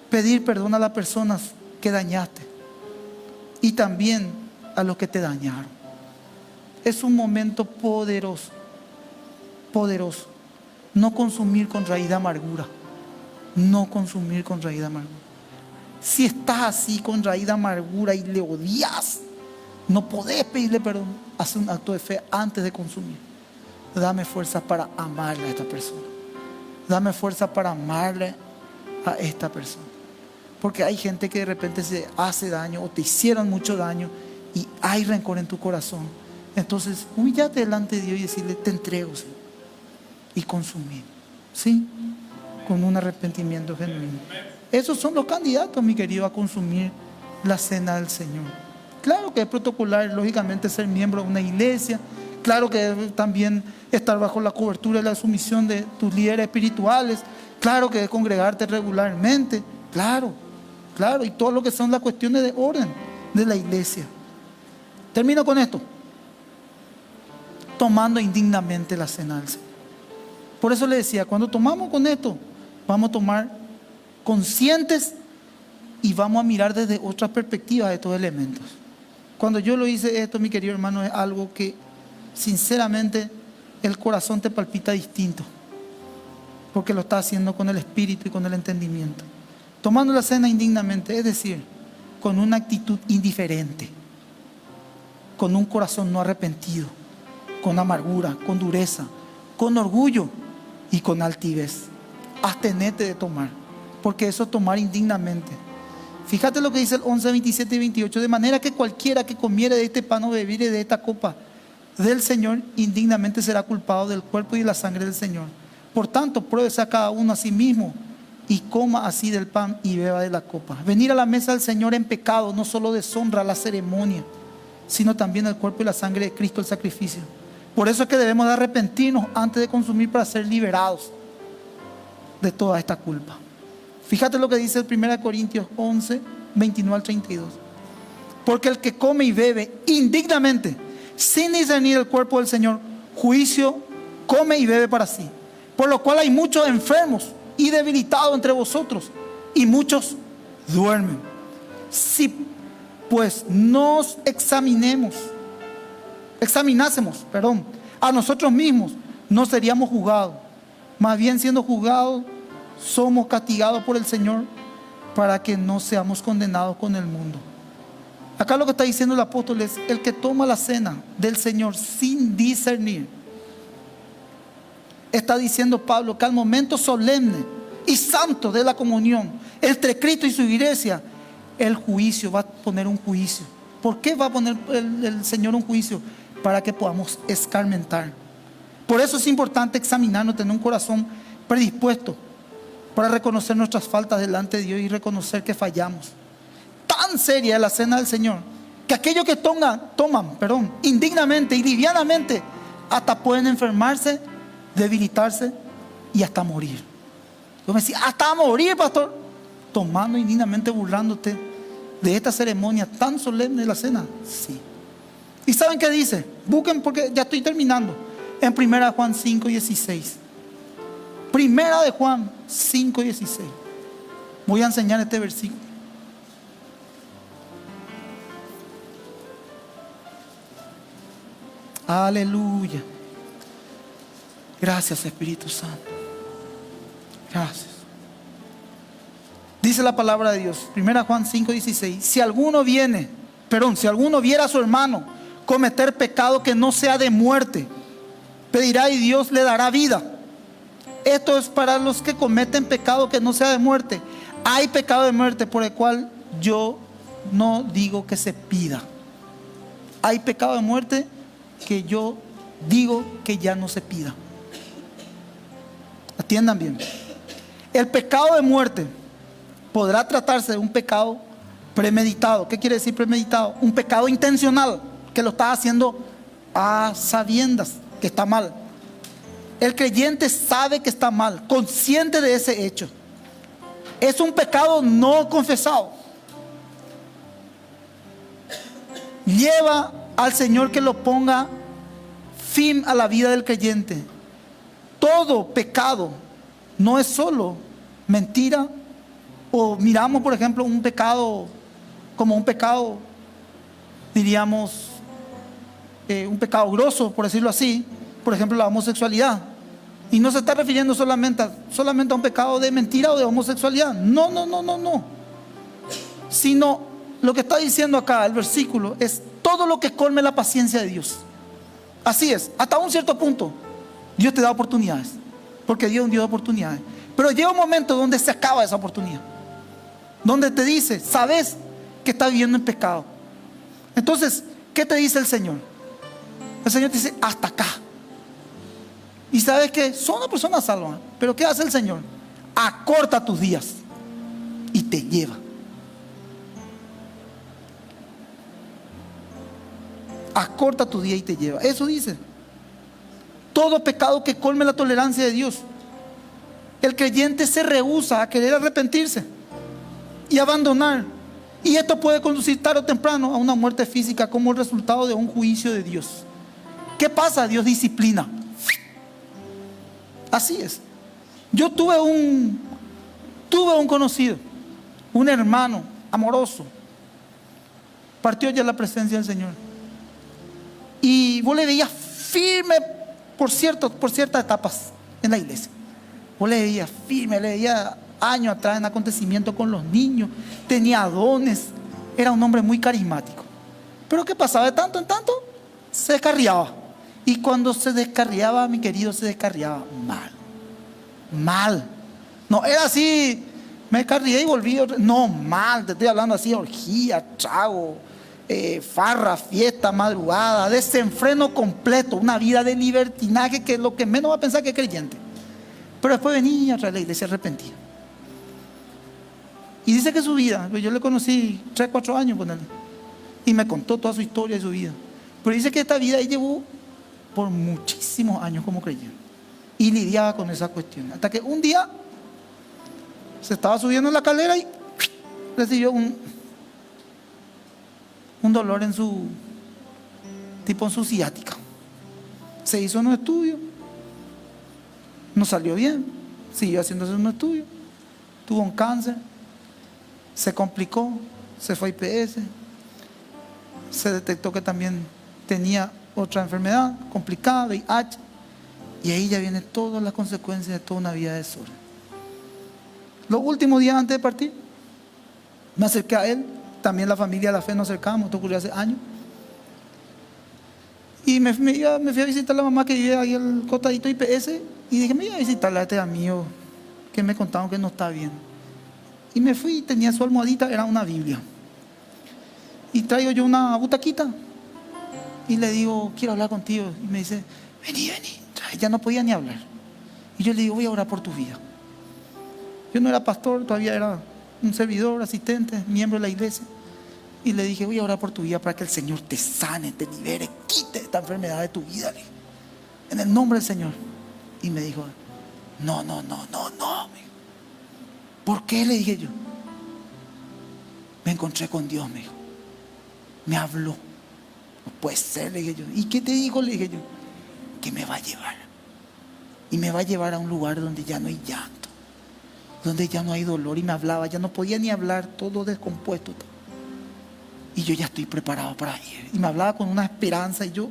Pedir perdón a las personas que dañaste y también a los que te dañaron. Es un momento poderoso, poderoso. No consumir con raíz de amargura. No consumir con raíz de amargura. Si estás así con raíz de amargura y le odias, no podés pedirle perdón. Haz un acto de fe antes de consumir. Dame fuerza para amarle a esta persona. Dame fuerza para amarle a esta persona. Porque hay gente que de repente se hace daño o te hicieron mucho daño y hay rencor en tu corazón. Entonces, humíllate delante de Dios y decirle, te entrego, Señor. Y consumir, ¿sí? Con un arrepentimiento genuino. Esos son los candidatos, mi querido, a consumir la cena del Señor. Claro que es protocolar, lógicamente, ser miembro de una iglesia. Claro que es también estar bajo la cobertura y la sumisión de tus líderes espirituales. Claro que es congregarte regularmente. Claro, y todo lo que son las cuestiones de orden de la iglesia. Termino con esto. Tomando indignamente la cena del Señor. Por eso le decía, cuando tomamos con esto, vamos a tomar conscientes y vamos a mirar desde otra perspectiva de estos elementos. Cuando yo lo hice esto, mi querido hermano, es algo que sinceramente el corazón te palpita distinto, porque lo está haciendo con el espíritu y con el entendimiento. Tomando la cena indignamente, es decir, con una actitud indiferente, con un corazón no arrepentido, con amargura, con dureza, con orgullo y con altivez. Abstenete de tomar, porque eso es tomar indignamente. Fíjate lo que dice el 11, 27 y 28. De manera que cualquiera que comiere de este pan o bebiere de esta copa del Señor, indignamente será culpado del cuerpo y de la sangre del Señor. Por tanto, pruébese a cada uno a sí mismo y coma así del pan y beba de la copa. Venir a la mesa del Señor en pecado no solo deshonra la ceremonia, sino también el cuerpo y la sangre de Cristo, el sacrificio. Por eso es que debemos de arrepentirnos antes de consumir para ser liberados de toda esta culpa. Fíjate lo que dice el 1 Corintios 11, 29 al 32. Porque el que come y bebe indignamente, sin discernir el cuerpo del Señor, juicio come y bebe para sí. Por lo cual hay muchos enfermos y debilitados entre vosotros, y muchos duermen. Si pues nos examinásemos a nosotros mismos, no seríamos juzgados. Más bien, siendo juzgados, somos castigados por el Señor para que no seamos condenados con el mundo. Acá lo que está diciendo el apóstol es: el que toma la cena del Señor sin discernir. Está diciendo Pablo que al momento solemne y santo de la comunión entre Cristo y su iglesia, el juicio va a poner un juicio. ¿Por qué va a poner el Señor un juicio? Para que podamos escarmentar. Por eso es importante examinarnos, tener un corazón predispuesto para reconocer nuestras faltas delante de Dios y reconocer que fallamos. Tan seria es la cena del Señor que aquellos que toman indignamente y livianamente hasta pueden enfermarse, debilitarse y hasta morir. Yo me decía, hasta morir, pastor, tomando indignamente, burlándote de esta ceremonia tan solemne de la cena. Sí. ¿Y saben qué dice? Busquen, porque ya estoy terminando. En 1 Juan 5, 16. Primera de Juan 5:16. Voy a enseñar este versículo. Aleluya. Gracias, Espíritu Santo. Gracias. Dice la palabra de Dios, 1 Juan 5:16. Si alguno viera a su hermano cometer pecado que no sea de muerte, pedirá y Dios le dará vida. Esto es para los que cometen pecado que no sea de muerte. Hay pecado de muerte por el cual yo no digo que se pida. Hay pecado de muerte que yo digo que ya no se pida. Atiendan bien. El pecado de muerte podrá tratarse de un pecado premeditado. ¿Qué quiere decir premeditado? Un pecado intencional, que lo está haciendo a sabiendas que está mal. El creyente sabe que está mal, consciente de ese hecho. Es un pecado no confesado. Lleva al Señor que lo ponga fin a la vida del creyente. Todo pecado no es solo mentira, o miramos, por ejemplo, un pecado como un pecado, diríamos, un pecado grosso, por decirlo así, por ejemplo, la homosexualidad. Y no se está refiriendo solamente a un pecado de mentira o de homosexualidad. No. Sino lo que está diciendo acá el versículo es todo lo que colme la paciencia de Dios. Así es, hasta un cierto punto Dios te da oportunidades, porque Dios es un Dios de oportunidades. Pero llega un momento donde se acaba esa oportunidad, donde te dice, sabes que estás viviendo en pecado. Entonces, ¿qué te dice el Señor? El Señor te dice, hasta acá. Y sabes que son una persona salva, pero ¿qué hace el Señor? Acorta tus días y te lleva. Acorta tu día y te lleva. Eso dice. Todo pecado que colme la tolerancia de Dios. El creyente se rehúsa a querer arrepentirse y abandonar. Y esto puede conducir tarde o temprano a una muerte física como el resultado de un juicio de Dios. ¿Qué pasa? Dios disciplina. Así es. Yo tuve un conocido, un hermano amoroso. Partió ya en la presencia del Señor. Y vos le veías firme por ciertas etapas en la iglesia. Vos le veías firme, le veías años atrás en acontecimiento con los niños. Tenía dones. Era un hombre muy carismático. Pero ¿qué pasaba? De tanto en tanto se descarriaba. Y cuando se descarriaba, mi querido, se descarriaba mal. No era así, me descarrié y volví. No, mal, te estoy hablando así, orgía, trago, farra, fiesta, madrugada, desenfreno completo, una vida de libertinaje que es lo que menos va a pensar que es creyente. Pero después venía a la iglesia arrepentida. Y dice que su vida, yo le conocí 3, 4 años con él, y me contó toda su historia de su vida. Pero dice que esta vida él llevó por muchísimos años como creyente y lidiaba con esa cuestión, hasta que un día se estaba subiendo en la escalera y recibió un dolor en su ciática. Se hizo un estudio, no salió bien, siguió haciéndose un estudio, tuvo un cáncer, se complicó, se fue a IPS, se detectó que también tenía otra enfermedad complicada, VIH, y ahí ya vienen todas las consecuencias de toda una vida de desorden. Los últimos días antes de partir, me acerqué a él, también la familia de la fe nos acercamos, esto ocurrió hace años, y me fui a visitar a la mamá que vive ahí en el costadito IPS, y dije, me iba a visitarla a este amigo que me contaron que no está bien. Y me fui, tenía su almohadita, era una Biblia, y traigo yo una butaquita y le digo, quiero hablar contigo. Y me dice, vení, ya no podía ni hablar. Y yo le digo, voy a orar por tu vida. Yo no era pastor, todavía era un servidor, asistente, miembro de la iglesia. Y le dije, voy a orar por tu vida para que el Señor te sane, te libere, quite esta enfermedad de tu vida, le dije, en el nombre del Señor. Y me dijo, no. ¿Por qué? Le dije yo. Me encontré con Dios, me dijo. Me habló. No puede ser, le dije yo. ¿Y qué te dijo? Le dije yo. Que me va a llevar. y me va a llevar a un lugar donde ya no hay llanto, donde ya no hay dolor. Y me hablaba, ya no podía ni hablar, todo descompuesto. Y yo ya estoy preparado para ir. Y me hablaba con una esperanza y yo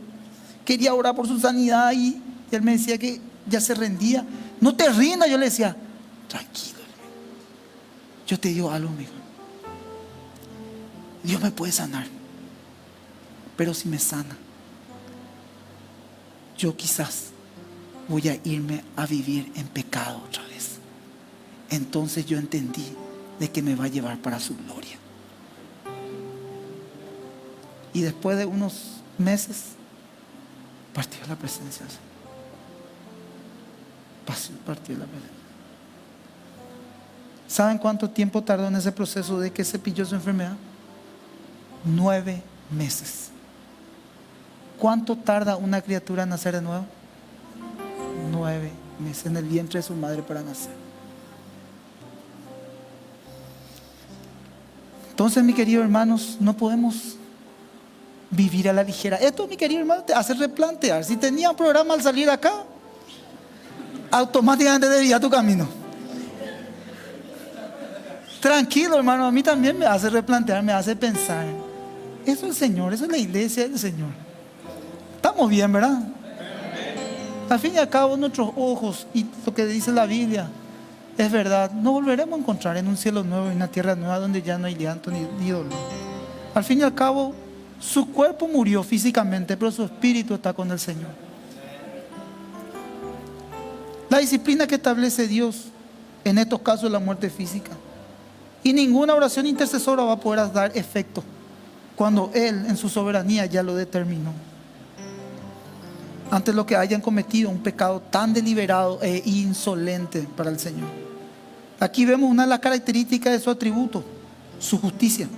quería orar por su sanidad y él me decía que ya se rendía. No te rindas, yo le decía, tranquilo, yo te digo algo, amigo. Dios me puede sanar, pero si me sana, yo quizás voy a irme a vivir en pecado otra vez. Entonces yo entendí de que me va a llevar para su gloria. Y después de unos meses partió la presencia del Señor. Partió la presencia. ¿Saben cuánto tiempo tardó en ese proceso de que se pilló su enfermedad? 9 meses. ¿Cuánto tarda una criatura en nacer de nuevo? 9 meses en el vientre de su madre para nacer. Entonces, mis queridos hermanos, no podemos vivir a la ligera. Esto, mi querido hermano, te hace replantear. Si tenía un programa al salir acá, automáticamente desvía tu camino. Tranquilo, hermano, a mí también me hace replantear, me hace pensar. Eso es el Señor, eso es la iglesia del Señor. Estamos bien, ¿verdad? Al fin y al cabo, nuestros ojos y lo que dice la Biblia es verdad. Nos volveremos a encontrar en un cielo nuevo y una tierra nueva donde ya no hay llanto ni dolor. Al fin y al cabo, su cuerpo murió físicamente, pero su espíritu está con el Señor. La disciplina que establece Dios en estos casos es la muerte física. Y ninguna oración intercesora va a poder dar efecto cuando Él en su soberanía ya lo determinó. Ante lo que hayan cometido un pecado tan deliberado e insolente para el Señor. Aquí vemos una de las características de su atributo, su justicia.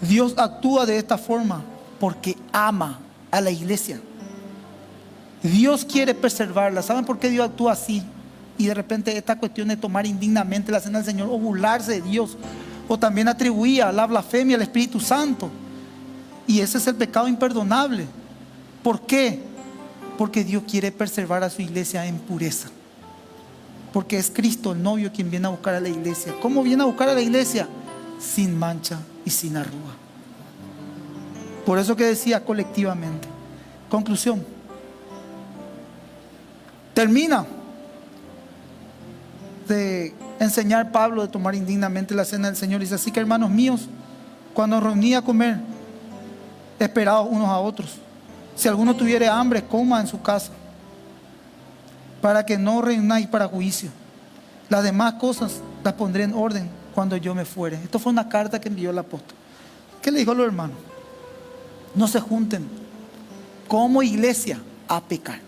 Dios actúa de esta forma porque ama a la iglesia. Dios quiere preservarla. ¿Saben por qué Dios actúa así? Y de repente esta cuestión de tomar indignamente la cena del Señor o burlarse de Dios, o también atribuía la blasfemia al Espíritu Santo. Y ese es el pecado imperdonable. ¿Por qué? Porque Dios quiere preservar a su iglesia en pureza. Porque es Cristo el novio quien viene a buscar a la iglesia. ¿Cómo viene a buscar a la iglesia? Sin mancha y sin arruga. Por eso que decía colectivamente. Conclusión. Termina de enseñar Pablo de tomar indignamente la cena del Señor. Dice, así que hermanos míos, cuando nos reunía a comer, esperados unos a otros. Si alguno tuviere hambre, coma en su casa, para que no reunáis para juicio. Las demás cosas las pondré en orden cuando yo me fuere. Esto fue una carta que envió el apóstol. ¿Qué le dijo a los hermanos? No se junten como iglesia a pecar.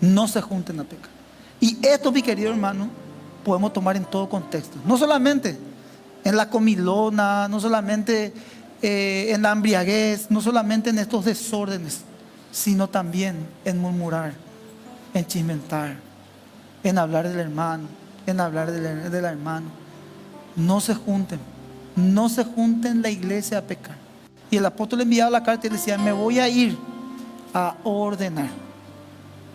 No se junten a pecar. Y esto, mi querido hermano, podemos tomar en todo contexto. No solamente en la comilona, no solamente en la embriaguez, no solamente en estos desórdenes, sino también en murmurar, en chismentar, en hablar del hermano, en hablar de la hermana. No se junten la iglesia a pecar. Y el apóstol le enviaba la carta y le decía, me voy a ir a ordenar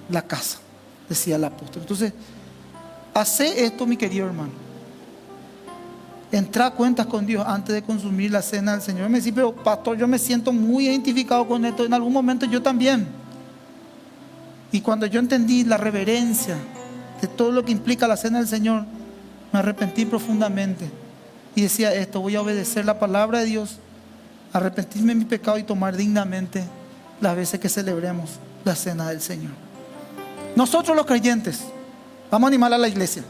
la casa, decía el apóstol. Entonces, hace esto, mi querido hermano. Entra a cuentas con Dios antes de consumir la cena del Señor. Me dice, pero pastor, yo me siento muy identificado con esto. En algún momento yo también. Y cuando yo entendí la reverencia de todo lo que implica la cena del Señor, me arrepentí profundamente. Y decía esto, voy a obedecer la palabra de Dios, arrepentirme de mi pecado y tomar dignamente las veces que celebremos la cena del Señor. Nosotros los creyentes, vamos a animar a la iglesia.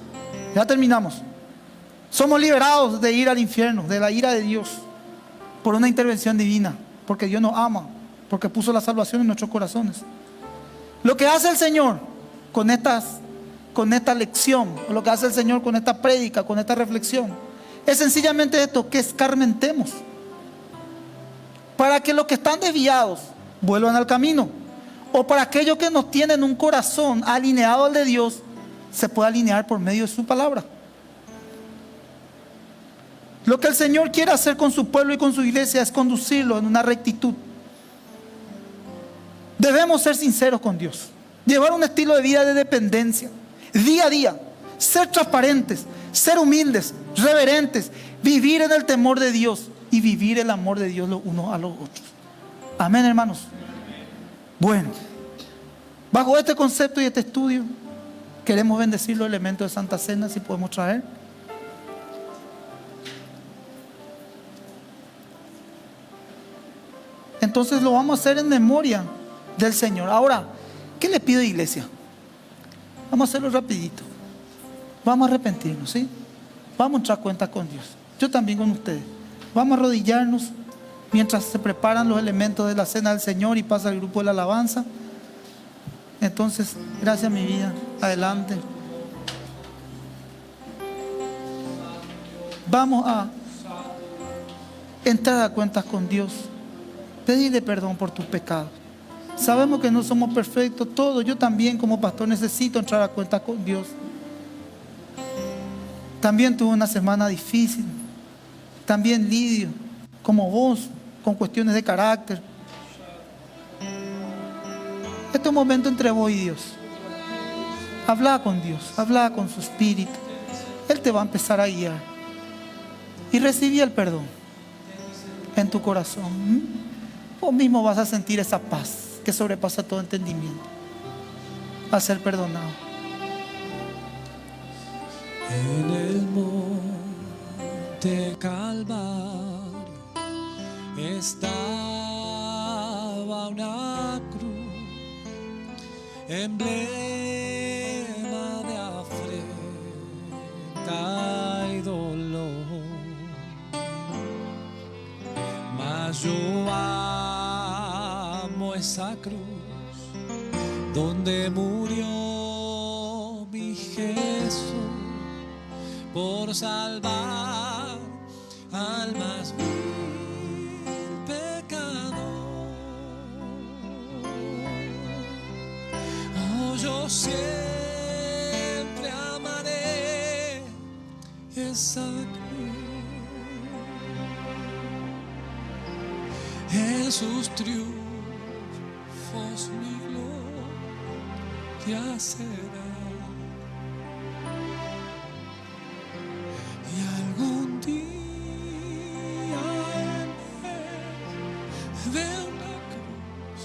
Ya terminamos. Somos liberados de ir al infierno, de la ira de Dios, por una intervención divina, porque Dios nos ama, porque puso la salvación en nuestros corazones. Lo que hace el Señor con esta lección, o lo que hace el Señor con esta prédica, con esta reflexión, es sencillamente esto, que escarmentemos, para que los que están desviados vuelvan al camino, o para aquellos que nos tienen un corazón alineado al de Dios, se pueda alinear por medio de su palabra. Lo que el Señor quiere hacer con su pueblo y con su iglesia es conducirlo en una rectitud. Debemos ser sinceros con Dios. Llevar un estilo de vida de dependencia, día a día, ser transparentes, ser humildes, reverentes, vivir en el temor de Dios y vivir el amor de Dios los unos a los otros. Amén, hermanos. Bueno, bajo este concepto y este estudio, queremos bendecir los elementos de Santa Cena, si podemos traer. Entonces lo vamos a hacer en memoria del Señor. Ahora, ¿qué le pido, iglesia? Vamos a hacerlo rapidito. Vamos a arrepentirnos, ¿sí? Vamos a entrar cuenta con Dios. Yo también con ustedes. Vamos a arrodillarnos mientras se preparan los elementos de la cena del Señor y pasa el grupo de la alabanza. Entonces, gracias, mi vida. Adelante. Vamos a entrar a cuentas con Dios. Pedirle perdón por tus pecados. Sabemos que no somos perfectos todos. Yo también como pastor necesito entrar a cuentas con Dios. También tuve una semana difícil. También lidio, como vos, con cuestiones de carácter. Este es un momento entre vos y Dios. Habla con Dios, habla con su Espíritu. Él te va a empezar a guiar. Y recibí el perdón en tu corazón. Vos mismo vas a sentir esa paz que sobrepasa todo entendimiento al ser perdonado. En el monte Calvario estaba una cruz, emblema de afrenta y dolor. Mas yo amo esa cruz donde murió mi Jesús por salvar al más vil pecador. Oh, yo siempre amaré esa cruz. En sus triunfos mi gloria será. Y algún día en vez de una cruz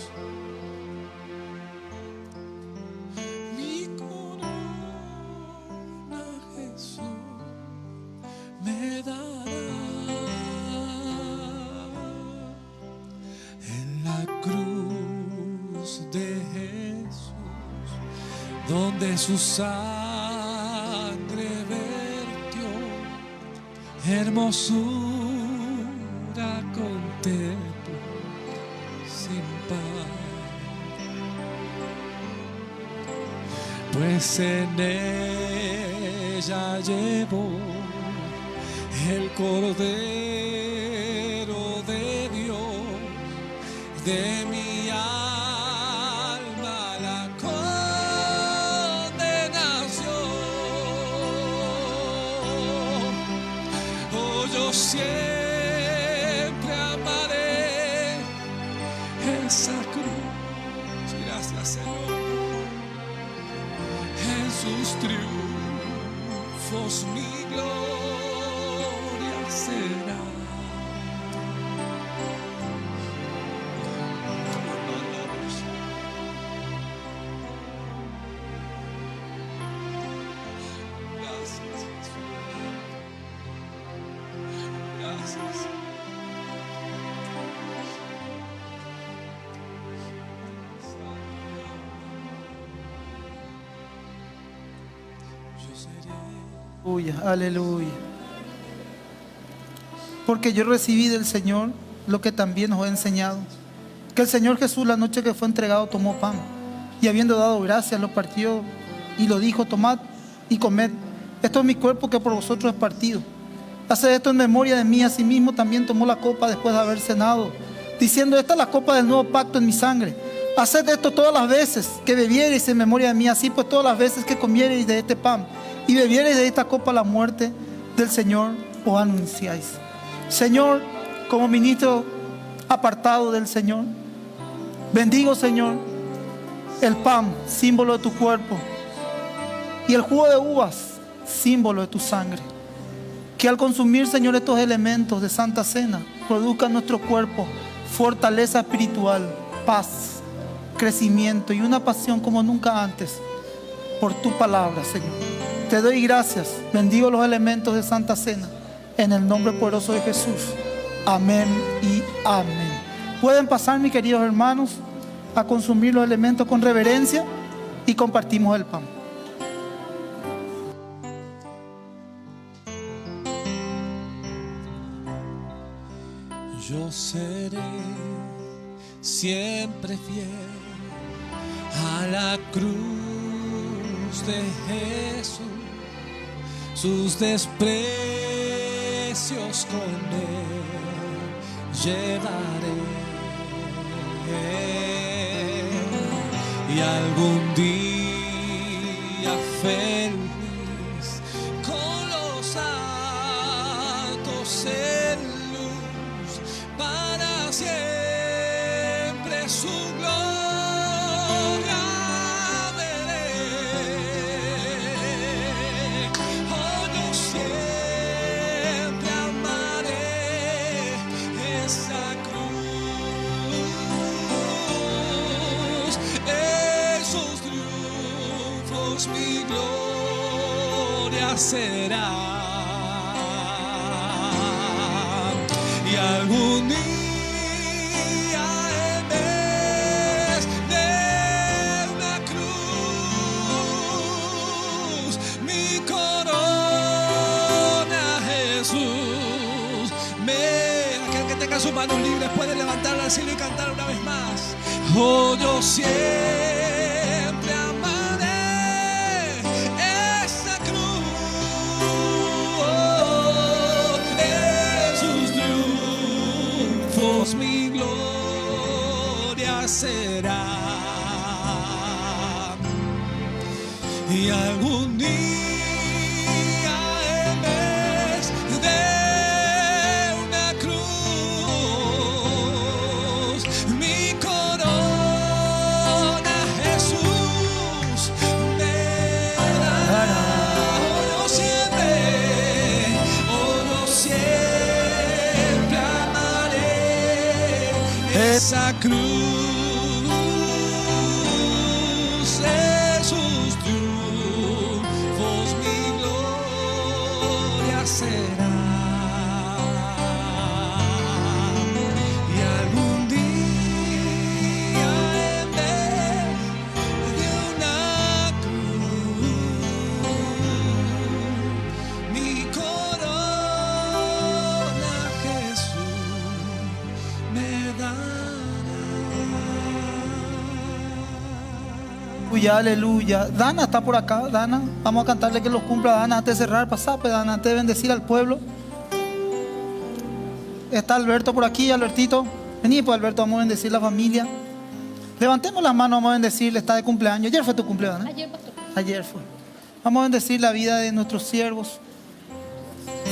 mi corona Jesús me dará. En la cruz de Jesús, donde su sangre vertió, hermosura contemplo sin par. Pues en ella llevó el Cordero de Dios de mi alma la condenación. Oh, yo siempre amaré esa cruz. Gracias, Señor. En sus triunfos mi gloria será. Aleluya, aleluya. Porque yo recibí del Señor lo que también os he enseñado. Que el Señor Jesús, la noche que fue entregado, tomó pan y habiendo dado gracias, lo partió y lo dijo: tomad y comed. Esto es mi cuerpo que por vosotros es partido. Haced esto en memoria de mí. Asimismo también tomó la copa después de haber cenado, diciendo: esta es la copa del nuevo pacto en mi sangre. Haced esto todas las veces que bebiereis en memoria de mí. Así pues, todas las veces que comiereis de este pan y bebiereis de esta copa, la muerte del Señor os anunciáis. Señor, como ministro apartado del Señor, bendigo, Señor, el pan, símbolo de tu cuerpo, y el jugo de uvas, símbolo de tu sangre. Que al consumir, Señor, estos elementos de Santa Cena, produzca en nuestro cuerpo fortaleza espiritual, paz, crecimiento y una pasión como nunca antes por tu palabra, Señor. Te doy gracias, bendigo los elementos de Santa Cena, en el nombre poderoso de Jesús. Amén y amén. Pueden pasar, mis queridos hermanos, a consumir los elementos con reverencia y compartimos el pan. Yo seré siempre fiel a la cruz de Jesús, sus desprecios con él llevaré, y algún día feliz con los santos en luz, para siempre su gloria veré. Oh, yo siempre amaré esa cruz, esos triunfos, mi gloria será. Y algún día en vez de una cruz, mi corona, Jesús, aquel que tenga sus manos libres puede levantarla al cielo y cantar una vez más. Oh, yo siempre amaré esa cruz, sus triunfos, mi gloria será. Y algún día en vez de una cruz, mi corona, Jesús, me dará. Oh, yo siempre amaré esa cruz, sus triunfos, mi gloria será. Y algún día en vez de una cruz, mi corona, Jesús, me dará. Aleluya, aleluya. Dana está por acá. Dana, vamos a cantarle que los cumpla. Dana, antes de cerrar, pasá, pues, Dana, antes de bendecir al pueblo. Está Alberto por aquí. Albertito, vení, pues, Alberto, vamos a bendecir la familia. Levantemos las manos, vamos a bendecirle. Está de cumpleaños. Ayer fue tu cumpleaños, ¿no? Ayer, pastor. Ayer fue. Vamos a bendecir la vida de nuestros siervos,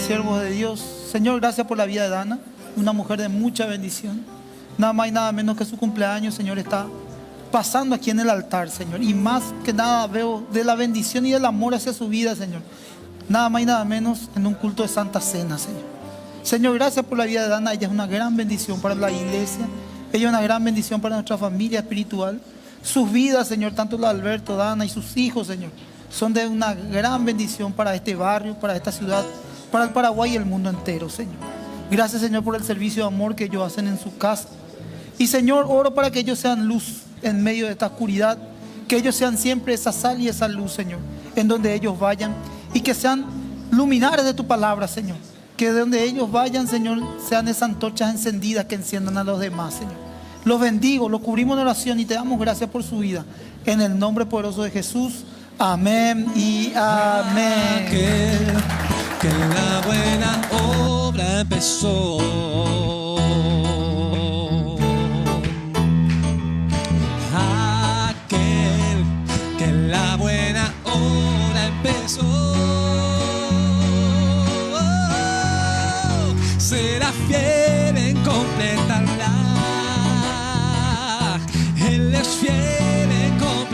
siervos de Dios. Señor, gracias por la vida de Dana, una mujer de mucha bendición. Nada más y nada menos que su cumpleaños, Señor, está pasando aquí en el altar, Señor. Y más que nada veo de la bendición y del amor hacia su vida, Señor. Nada más y nada menos en un culto de Santa Cena, Señor. Señor, gracias por la vida de Dana. Ella es una gran bendición para la iglesia. Ella es una gran bendición para nuestra familia espiritual. Sus vidas, Señor, tanto la de Alberto, Dana y sus hijos, Señor, son de una gran bendición para este barrio, para esta ciudad, para el Paraguay y el mundo entero, Señor. Gracias, Señor, por el servicio de amor que ellos hacen en su casa. Y, Señor, oro para que ellos sean luz en medio de esta oscuridad, que ellos sean siempre esa sal y esa luz, Señor, en donde ellos vayan, y que sean luminares de tu palabra, Señor, que de donde ellos vayan, Señor, sean esas antorchas encendidas que enciendan a los demás, Señor. Los bendigo, los cubrimos en oración y te damos gracias por su vida, en el nombre poderoso de Jesús. Amén y amén. Aquel que la buena obra empezó, aquel que la buena obra empezó, será fiel en completarla. Él es fiel en completarla.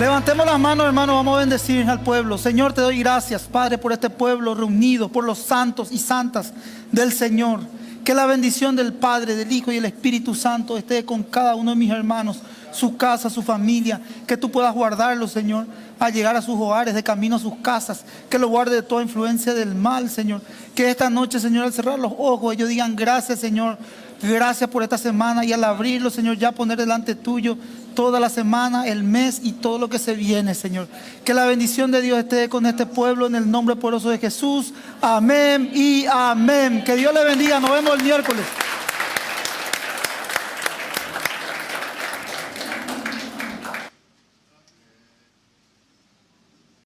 Levantemos las manos, hermanos, vamos a bendecir al pueblo. Señor, te doy gracias, Padre, por este pueblo reunido, por los santos y santas del Señor. Que la bendición del Padre, del Hijo y del Espíritu Santo esté con cada uno de mis hermanos, su casa, su familia. Que tú puedas guardarlo, Señor, al llegar a sus hogares, de camino a sus casas. Que lo guarde de toda influencia del mal, Señor. Que esta noche, Señor, al cerrar los ojos, ellos digan gracias, Señor. Gracias por esta semana, y al abrirlo, Señor, ya poner delante tuyo toda la semana, el mes y todo lo que se viene, Señor. Que la bendición de Dios esté con este pueblo en el nombre poderoso de Jesús. Amén y amén. Que Dios le bendiga. Nos vemos el miércoles.